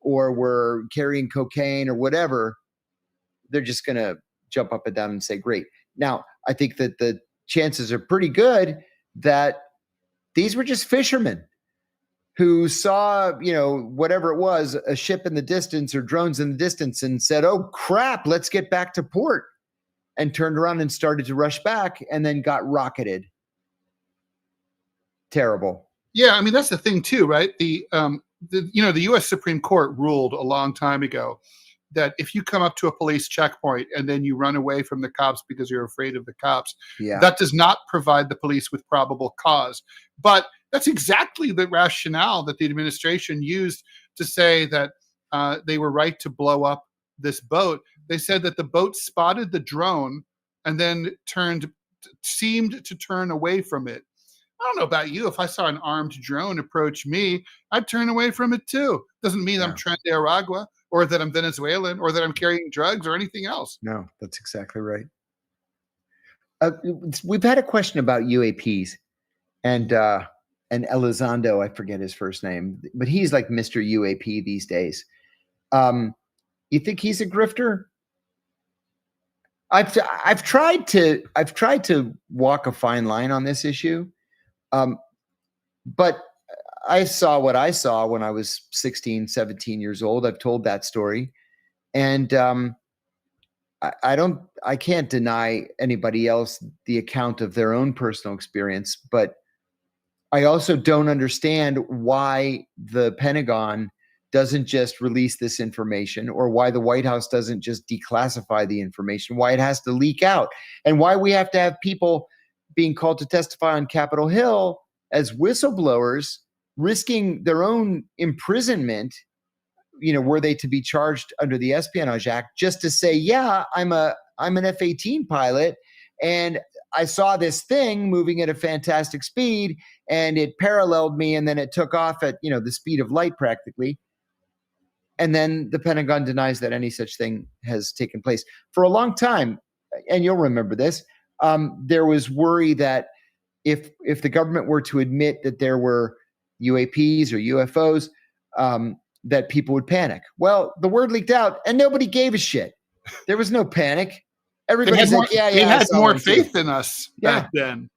or were carrying cocaine or whatever, they're just going to jump up and down and say, great. Now, I think that the chances are pretty good that these were just fishermen who saw, whatever it was, a ship in the distance or drones in the distance and said, oh, crap, let's get back to port, and turned around and started to rush back and then got rocketed. Terrible. Yeah, that's the thing too, right? The U.S. Supreme Court ruled a long time ago that if you come up to a police checkpoint and then you run away from the cops because you're afraid of the cops, that does not provide the police with probable cause. But that's exactly the rationale that the administration used to say that they were right to blow up this boat. They said that the boat spotted the drone and then seemed to turn away from it. I don't know about you. If I saw an armed drone approach me, I'd turn away from it too. Doesn't mean I'm Tren de Aragua or that I'm Venezuelan or that I'm carrying drugs or anything else. No, that's exactly right. We've had a question about UAPs and Elizondo, I forget his first name, but he's like Mr. UAP these days. You think he's a grifter? I've tried to walk a fine line on this issue, but I saw what I saw when I was 16, 17 years old. I've told that story, and I can't deny anybody else the account of their own personal experience, but I also don't understand why the Pentagon doesn't just release this information, or why the White House doesn't just declassify the information, why it has to leak out, and why we have to have people being called to testify on Capitol Hill as whistleblowers, risking their own imprisonment, were they to be charged under the Espionage Act, just to say, yeah, I'm an F-18 pilot, and I saw this thing moving at a fantastic speed, and it paralleled me, and then it took off at, the speed of light practically. And then the Pentagon denies that any such thing has taken place. For a long time, and you'll remember this, there was worry that if the government were to admit that there were UAPs or UFOs, that people would panic. Well, the word leaked out, and nobody gave a shit. There was no panic. Everybody's like, they had more faith in us back then.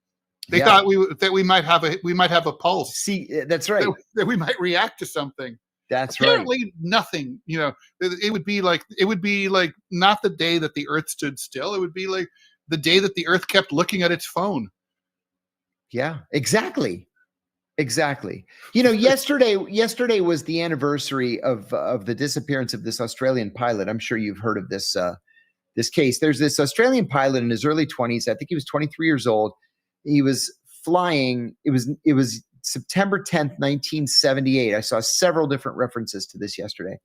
They thought that we might have a pulse. See, that's right. That we might react to something. That's Apparently right. Nothing. It would be like not the day that the Earth stood still. It would be like the day that the Earth kept looking at its phone. Yeah, exactly. Yesterday was the anniversary of the disappearance of this Australian pilot. I'm sure you've heard of this case. There's this Australian pilot in his early 20s. I think he was 23 years old. He was flying. It was September 10th, 1978. I saw several different references to this yesterday.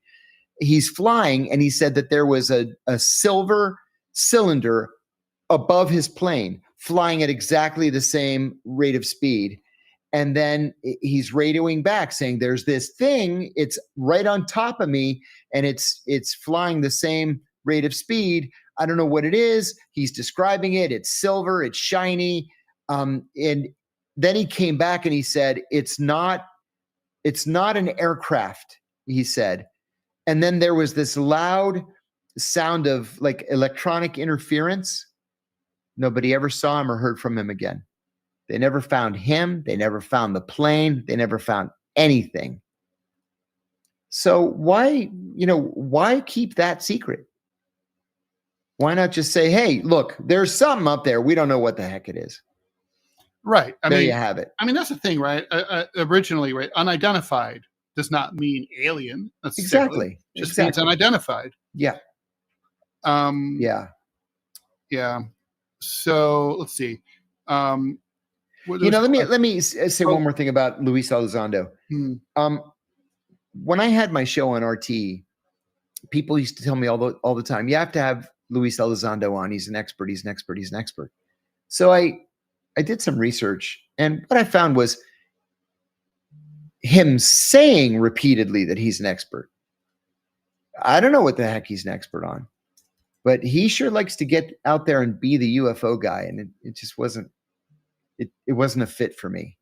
He's flying, and he said that there was a silver cylinder above his plane, flying at exactly the same rate of speed. And then he's radioing back saying, there's this thing, it's right on top of me, and it's flying the same rate of speed. I don't know what it is. He's describing it. It's silver, it's shiny. And then he came back and he said, it's not an aircraft, he said. And then there was this loud sound of like electronic interference. Nobody ever saw him or heard from him again. They never found him. They never found the plane. They never found anything. So why keep that secret? Why not just say, hey, look, there's something up there. We don't know what the heck it is. Right. There you have it. I mean, that's the thing, right? Originally, right? Unidentified does not mean alien. Exactly. It just means unidentified. Yeah. Yeah. So let's see. Let me say one more thing about Luis Elizondo. When I had my show on RT, people used to tell me all the time, you have to have Luis Elizondo on. He's an expert. So I did some research, and what I found was him saying repeatedly that he's an expert. I don't know what the heck he's an expert on, but he sure likes to get out there and be the UFO guy, and it just wasn't. It wasn't a fit for me.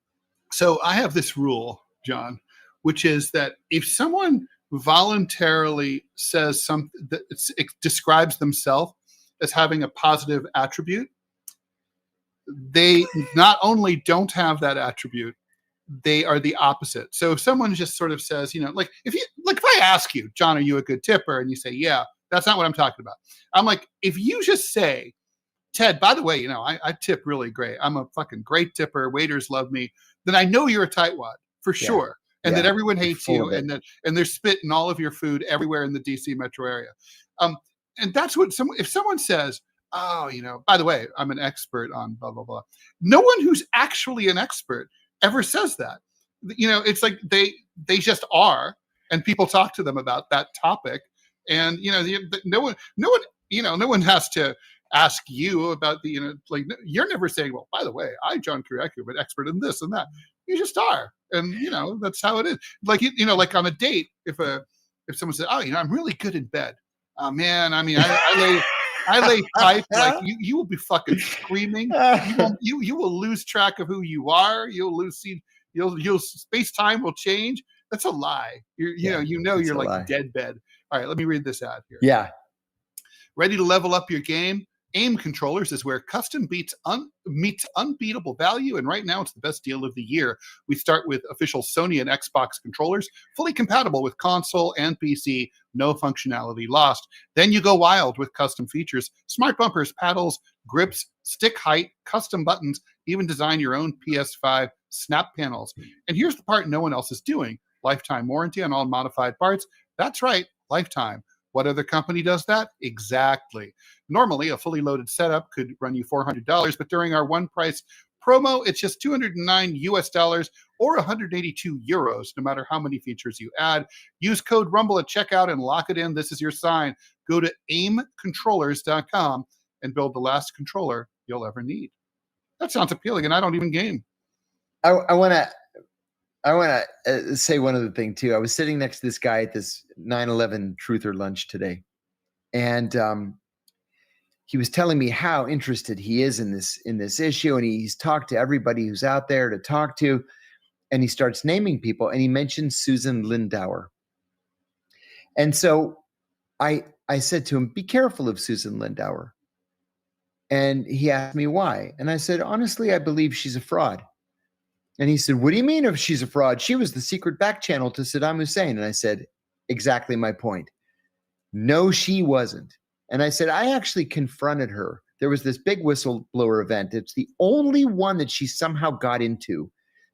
So I have this rule, John, which is that if someone voluntarily says something that it describes themselves as having a positive attribute, they not only don't have that attribute, they are the opposite. So if someone just sort of says, like if I ask you, John, are you a good tipper? And you say, yeah, that's not what I'm talking about. I'm like, if you just say, Ted, by the way, I tip really great. I'm a fucking great tipper. Waiters love me. Then I know you're a tightwad for sure. And that everyone hates you, and there's spit in all of your food everywhere in the DC metro area. And that's what if someone says, oh, by the way, I'm an expert on blah, blah, blah. No one who's actually an expert ever says that. It's like they just are, and people talk to them about that topic. And, no one has to ask you about you're never saying, well, by the way, I, John Kiriakou, am an expert in this and that. You just are. And, that's how it is. Like, like on a date, if someone says, oh, I'm really good in bed. Oh man. I mean, I lay pipe, like you will be fucking screaming. You will lose track of who you are. You'll lose, you'll space time will change. That's a lie. You're like lie. Dead bed. All right. Let me read this out here. Yeah. Ready to level up your game? AIM Controllers is where custom meets unbeatable value, and right now it's the best deal of the year. We start with official Sony and Xbox controllers, fully compatible with console and PC, no functionality lost. Then you go wild with custom features, smart bumpers, paddles, grips, stick height, custom buttons, even design your own PS5 snap panels. And here's the part no one else is doing. Lifetime warranty on all modified parts. That's right, lifetime. What other company does that? Exactly. Normally, a fully loaded setup could run you $400, but during our one price promo, it's just $209 or 182 euros, no matter how many features you add. Use code RUMBLE at checkout and lock it in. This is your sign. Go to aimcontrollers.com and build the last controller you'll ever need. That sounds appealing, and I don't even game. I want to say one other thing too. I was sitting next to this guy at this 9/11 Truther lunch today, and he was telling me how interested he is in this issue, and he's talked to everybody who's out there to talk to, and he starts naming people, and he mentioned Susan Lindauer. And so I said to him, "Be careful of Susan Lindauer." And he asked me why, and I said, "Honestly, I believe she's a fraud." And he said, "What do you mean if she's a fraud? She was the secret back channel to Saddam Hussein." And I said, "Exactly my point. No, she wasn't." And I said, "I actually confronted her. There was this big whistleblower event. It's the only one that she somehow got into.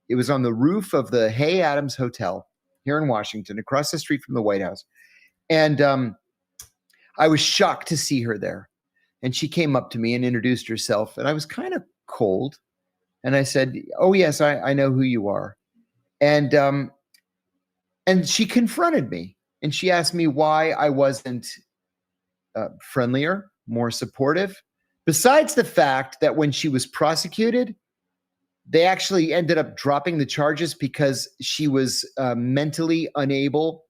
It was on the roof of the Hay Adams Hotel here in Washington, across the street from the White House. And I was shocked to see her there. And she came up to me and introduced herself. And I was kind of cold. And I said, "Oh, yes, I know who you are." And she confronted me. And she asked me why I wasn't friendlier, more supportive. Besides the fact that when she was prosecuted, they actually ended up dropping the charges because she was mentally unable,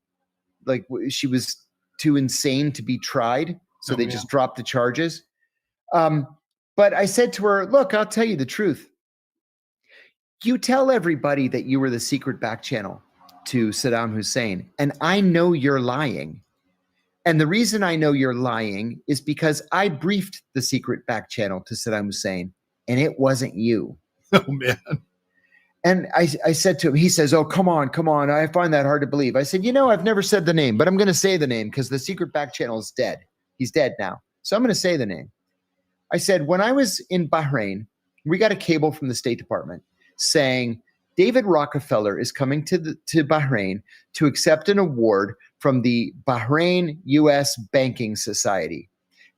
like she was too insane to be tried. So they just dropped the charges. But I said to her, "Look, I'll tell you the truth. You tell everybody that you were the secret back channel to Saddam Hussein, and I know you're lying. And the reason I know you're lying is because I briefed the secret back channel to Saddam Hussein, and it wasn't you." Oh, man. And I said to him, he says, "Oh, come on. I find that hard to believe." I said, "I've never said the name, but I'm going to say the name because the secret back channel is dead. He's dead now. So I'm going to say the name." I said, "When I was in Bahrain, we got a cable from the State Department saying David Rockefeller is coming to Bahrain to accept an award from the Bahrain U.S. Banking Society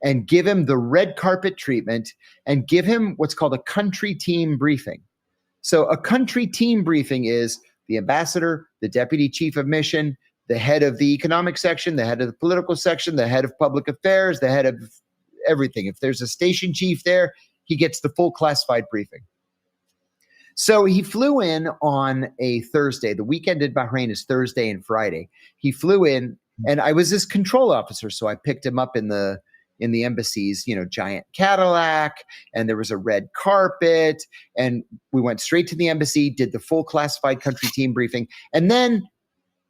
and give him the red carpet treatment and give him what's called a country team briefing." So a country team briefing is the ambassador, the deputy chief of mission, the head of the economic section, the head of the political section, the head of public affairs, the head of everything. If there's a station chief there, he gets the full classified briefing. So he flew in on a Thursday. The weekend in Bahrain is Thursday and Friday. He flew in, and I was his control officer, so I picked him up in the embassy's, giant Cadillac, and there was a red carpet, and we went straight to the embassy, did the full classified country team briefing, and then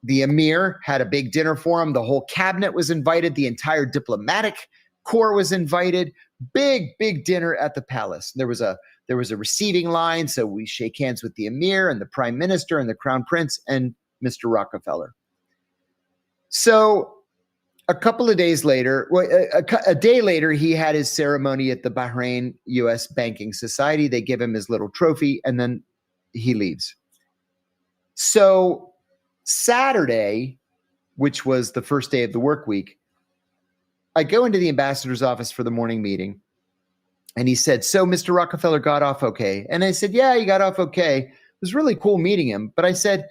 the emir had a big dinner for him. The whole cabinet was invited. The entire diplomatic corps was invited. Big dinner at the palace. There was a receiving line, so we shake hands with the emir and the prime minister and the crown prince and Mr. Rockefeller. So a couple of days later, a day later, he had his ceremony at the Bahrain U.S. Banking Society. They give him his little trophy, and then he leaves. So Saturday, which was the first day of the work week, I go into the ambassador's office for the morning meeting, and he said, "So Mr. Rockefeller got off okay?" And I said, "Yeah, he got off okay. It was really cool meeting him." But I said,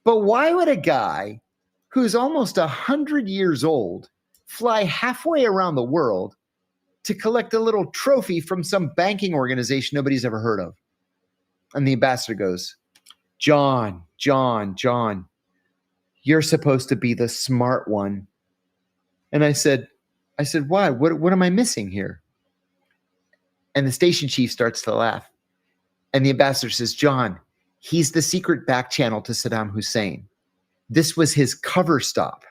"But why would a guy who's almost 100 years old fly halfway around the world to collect a little trophy from some banking organization nobody's ever heard of?" And the ambassador goes, John, you're supposed to be the smart one." And I said, "Why? What am I missing here?" And the station chief starts to laugh. And the ambassador says, "John, he's the secret back channel to Saddam Hussein. This was his cover stop."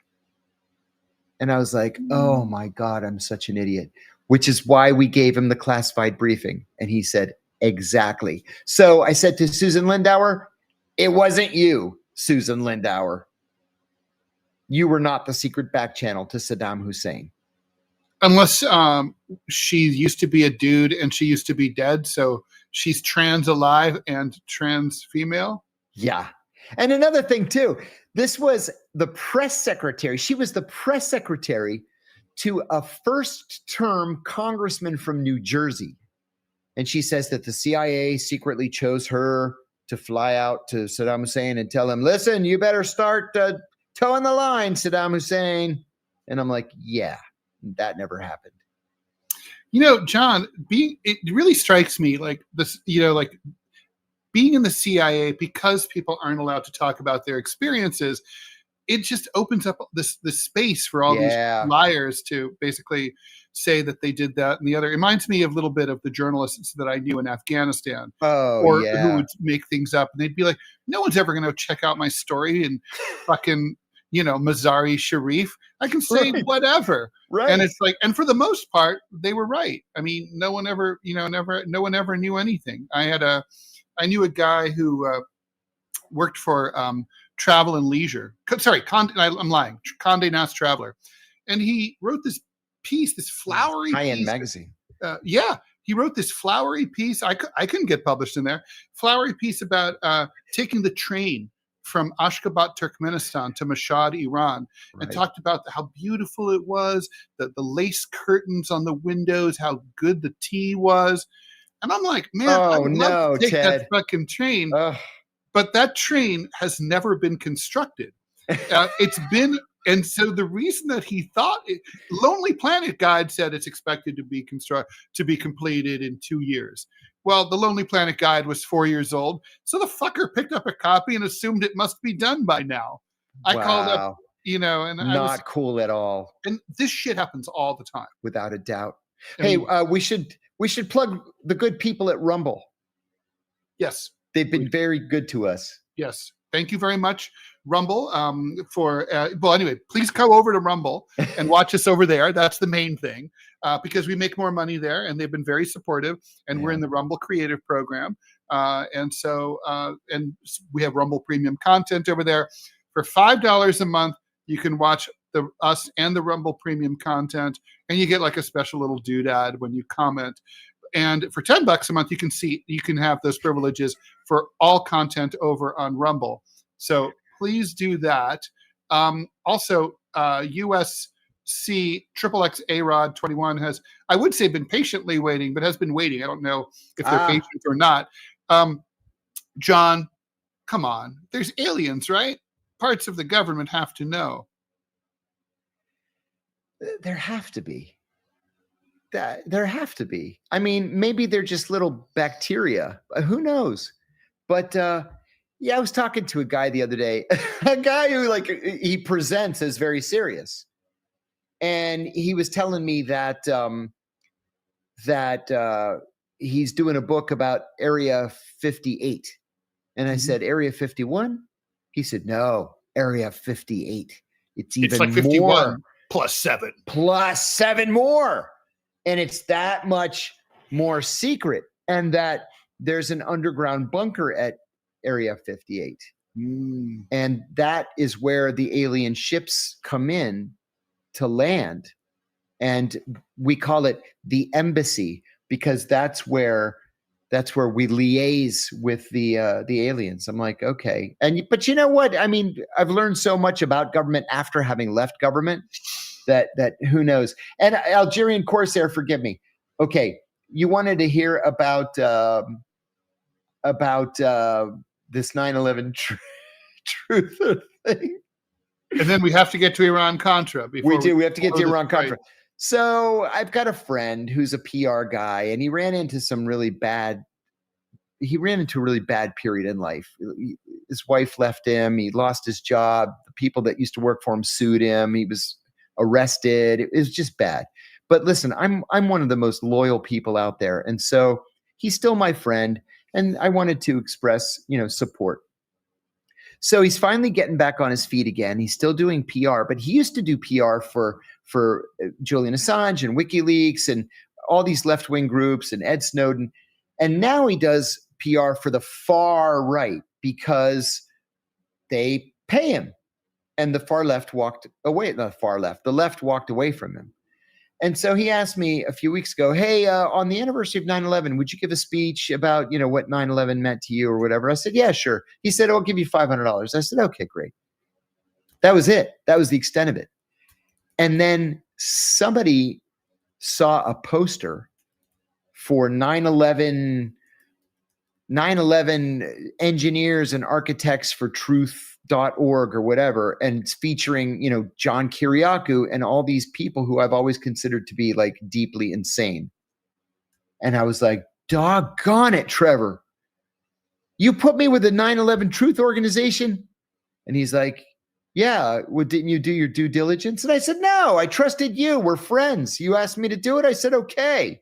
And I was like, "Oh my God, I'm such an idiot," which is why we gave him the classified briefing. And he said, "Exactly." So I said to Susan Lindauer, "It wasn't you, Susan Lindauer. You were not the secret back channel to Saddam Hussein." Unless she used to be a dude and she used to be dead. So she's trans alive and trans female. Yeah. And another thing too, this was the press secretary. She was the press secretary to a first-term congressman from New Jersey. And she says that the CIA secretly chose her to fly out to Saddam Hussein and tell him, "Listen, you better start towing the line, Saddam Hussein." And I'm like, yeah, that never happened. John, it really strikes me like this, like being in the CIA, because people aren't allowed to talk about their experiences, it just opens up this space for all these liars to basically say that they did that and the other. It reminds me of a little bit of the journalists that I knew in Afghanistan, who would make things up, and they'd be like, "No one's ever going to check out my story and fucking Mazari Sharif. I can say whatever." Right. And it's like, and for the most part, they were right. I mean, no one ever knew anything. I knew a guy who worked for Travel and Leisure. Sorry, I'm lying. Condé Nast Traveler, and he wrote this piece, this flowery high-end magazine. He wrote this flowery piece. I couldn't get published in there. Flowery piece about taking the train from Ashgabat, Turkmenistan to Mashhad, Iran, and talked about how beautiful it was, the lace curtains on the windows, how good the tea was. And I'm like, man, I would love to take that fucking train. But that train has never been constructed. And so the reason that he thought Lonely Planet Guide said it's expected to be completed in 2 years. Well, the Lonely Planet Guide was 4 years old, so the fucker picked up a copy and assumed it must be done by now. I called up, and not cool at all. And this shit happens all the time, without a doubt. Hey, we should plug the good people at Rumble. Yes, they've been very good to us. Yes. Thank you very much, Rumble, anyway, please go over to Rumble and watch us over there. That's the main thing, because we make more money there, and they've been very supportive, and we're in the Rumble Creative Program. And we have Rumble Premium content over there. For $5 a month, you can watch us and the Rumble Premium content, and you get like a special little doodad when you comment. And for $10 a month, you can have those privileges for all content over on Rumble. So please do that. Also, USC XXX A-Rod 21 has, I would say, been patiently waiting, but has been waiting. I don't know if they're patient or not. John, come on. There's aliens, right? Parts of the government have to know. There have to be. There have to be. I mean, maybe they're just little bacteria. Who knows? But I was talking to a guy the other day, a guy who he presents as very serious, and he was telling me that he's doing a book about Area 58, and I said, Area 51? He said, no, Area 58. It's even like 51 more plus 7. Plus 7 more. And it's that much more secret, and that there's an underground bunker at Area 58. And that is where the alien ships come in to land. And we call it the embassy, because that's where we liaise with the aliens. I'm like, okay. But you know what? I mean, I've learned so much about government after having left government that who knows. And Algerian Corsair, forgive me. Okay, you wanted to hear about this 9/11 truth thing. And then we have to get to Iran-Contra. We have to get to Iran-Contra. Right. So I've got a friend who's a PR guy, and he ran into a really bad period in life. His wife left him. He lost his job. The people that used to work for him sued him. He was arrested. It was just bad. But listen, I'm one of the most loyal people out there. And so he's still my friend, and I wanted to express, support. So he's finally getting back on his feet again. He's still doing PR, but he used to do PR for Julian Assange and WikiLeaks and all these left-wing groups and Ed Snowden. And now he does PR for the far right because they pay him. And the far left walked away. The left walked away from him. And so he asked me a few weeks ago, hey, on the anniversary of 9/11, would you give a speech about, what 9/11 meant to you or whatever? I said, yeah, sure. He said, I'll give you $500. I said, okay, great. That was it. That was the extent of it. And then somebody saw a poster for 9/11 engineers and architects for truth.org or whatever, and it's featuring John Kiriakou and all these people who I've always considered to be like deeply insane. And I was like, doggone it, Trevor. You put me with the 9/11 Truth Organization? And he's like, yeah, well, didn't you do your due diligence? And I said, no, I trusted you. We're friends. You asked me to do it. I said, okay.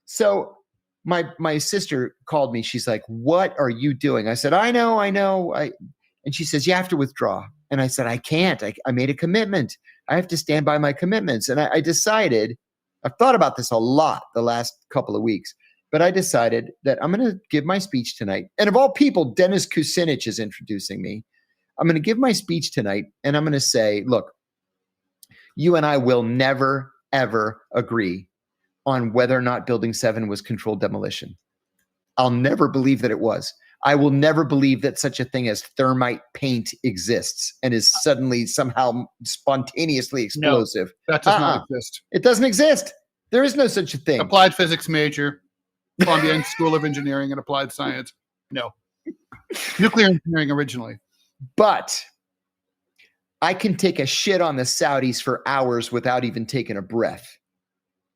So my sister called me. She's like, what are you doing? I said, I know. And she says, you have to withdraw. And I said, I can't. I made a commitment. I have to stand by my commitments. And I decided, I've thought about this a lot the last couple of weeks, but I decided that I'm going to give my speech tonight. And of all people, Dennis Kucinich is introducing me. I'm going to give my speech tonight, and I'm going to say, look, you and I will never, ever agree on whether or not Building 7 was controlled demolition. I'll never believe that it was. I will never believe that such a thing as thermite paint exists and is suddenly somehow spontaneously explosive. No, that does not exist. It doesn't exist. There is no such a thing. Applied physics major, Columbia School of Engineering and Applied Science. No. Nuclear engineering originally. But I can take a shit on the Saudis for hours without even taking a breath.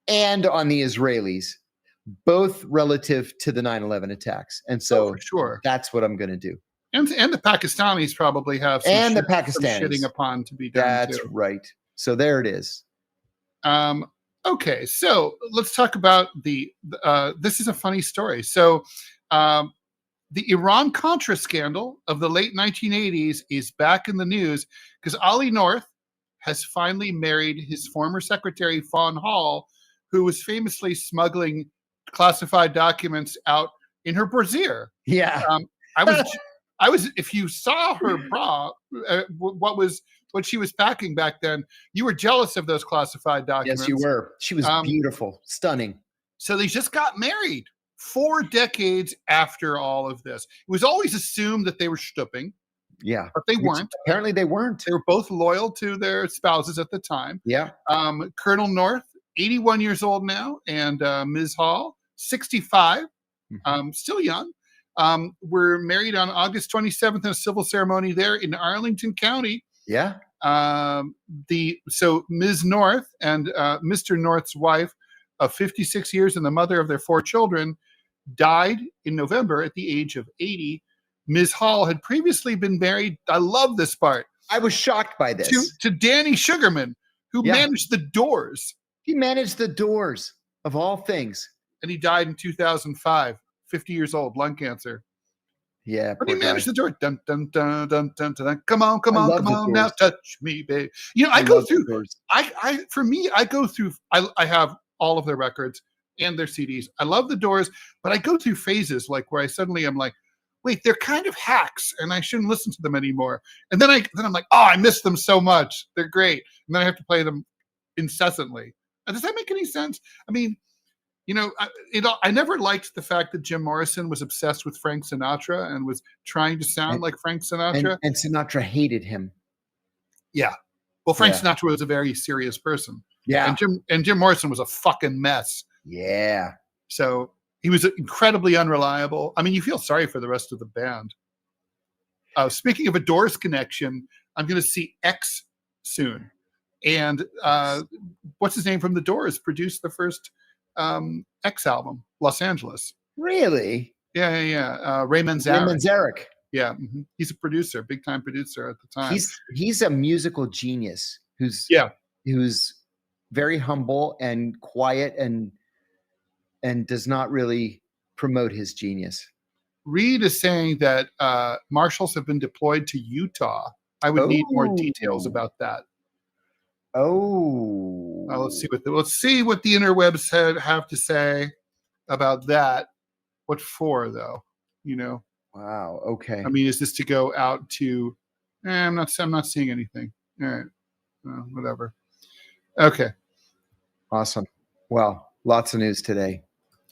And on the Israelis, both relative to the 9/11 attacks. And so sure. That's what I'm going to do. And the Pakistanis probably have some, the Pakistanis. Some shitting upon to be done. That's too. Right. So there it is. Okay, so let's talk about this is a funny story. So the Iran-Contra scandal of the late 1980s is back in the news because Ollie North has finally married his former secretary, Fawn Hall, who was famously smuggling classified documents out in her brassiere. Yeah. I was, if you saw her bra, what she was packing back then, you were jealous of those classified documents. Yes, you were. She was beautiful, stunning. So they just got married 4 decades after all of this. It was always assumed that they were stooping. Yeah. But they weren't. Apparently they weren't. They were both loyal to their spouses at the time. Yeah. Colonel North, 81 years old now, and Ms. Hall, 65, still young. Were married on August 27th in a civil ceremony there in Arlington County. Yeah. So Ms. North and Mr. North's wife of 56 years and the mother of their 4 children died in November at the age of 80. Ms. Hall had previously been married. I love this part. I was shocked by this. To Danny Sugarman, who managed the Doors. He managed the Doors, of all things. And he died in 2005, 50 years old, lung cancer. Yeah. But he managed the Doors. Dun, dun, dun, dun, dun, dun, dun. Come on, now touch me, babe. You know, I go through. I have all of their records and their CDs. I love the Doors, but I go through phases like where I suddenly am like, wait, they're kind of hacks, and I shouldn't listen to them anymore. And then I'm like, oh, I miss them so much. They're great, and then I have to play them incessantly. Does that make any sense? I mean, you know, I never liked the fact that Jim Morrison was obsessed with Frank Sinatra and was trying to sound like Frank Sinatra. And Sinatra hated him. Yeah. Well, Frank Sinatra was a very serious person. Yeah. And Jim Morrison was a fucking mess. Yeah. So he was incredibly unreliable. I mean, you feel sorry for the rest of the band. Speaking of a Doors connection, I'm going to see X soon. And what's his name from the Doors produced the first X album, Los Angeles. Really? Yeah. Ray Manzarek. Yeah, he's a producer, big time producer at the time. He's a musical genius who's very humble and quiet and does not really promote his genius. Reed is saying that marshals have been deployed to Utah. I would need more details about that. Let's see what the interwebs have to say about that. What for, though? You know. Wow. Okay. I mean, is this to go out to? I'm not seeing anything. All right. Whatever. Okay. Awesome. Well, lots of news today.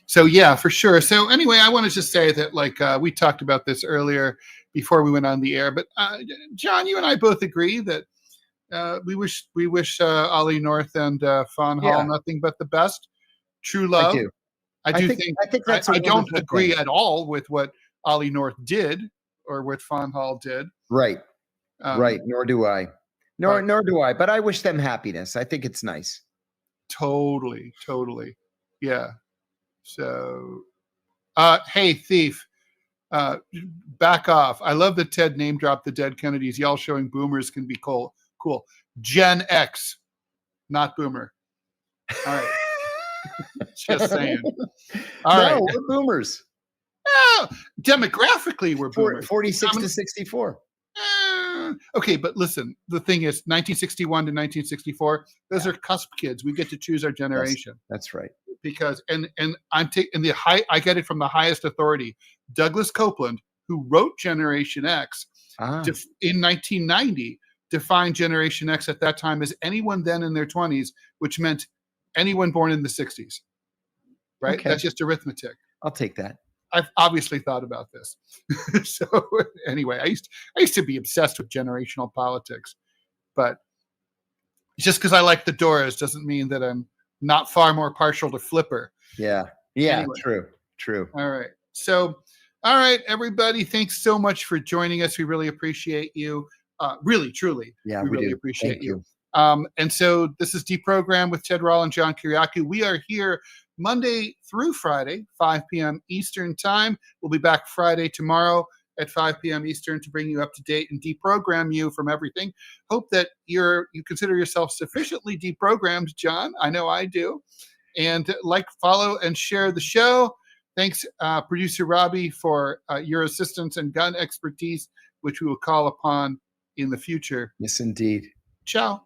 So yeah, for sure. So anyway, I want to just say that we talked about this earlier before we went on the air, but John, you and I both agree that we wish Ollie North and Fawn Hall nothing but the best. True love. I think that's I don't agree at all with what Ollie North did or what Fawn Hall did. Right. Right. Nor do I. Nor do I. But I wish them happiness. I think it's nice. Totally. Yeah. So, hey, thief, back off. I love that Ted name dropped the dead Kennedys. Y'all showing boomers can be cool. Gen X, not boomer. All right. Just saying. All right. We're boomers. Oh, demographically, we're boomers. 46 to 64. Okay, but listen, the thing is 1961 to 1964, those are cusp kids. We get to choose our generation. That's right. Because and I'm taking I get it from the highest authority, Douglas Copeland, who wrote Generation X in 1990, defined Generation X at that time as anyone then in their 20s, which meant anyone born in the 60s. Right? Okay. That's just arithmetic. I'll take that. I've obviously thought about this. So anyway, I used to be obsessed with generational politics, but just because I like the Doors doesn't mean that I'm not far more partial to Flipper. Yeah. Anyway. True. All right. So, all right, everybody, thanks so much for joining us. We really appreciate you. Really, truly. Yeah, we really do. appreciate Thank you. And so this is DeProgram with Ted Rall and John Kiriakou. We are here Monday through Friday, 5 p.m. Eastern time. We'll be back Friday tomorrow at 5 p.m. Eastern to bring you up to date and deprogram you from everything. Hope that you consider yourself sufficiently deprogrammed, John. I know I do. And follow, and share the show. Thanks, producer Robbie, for your assistance and gun expertise, which we will call upon in the future. Yes, indeed. Ciao.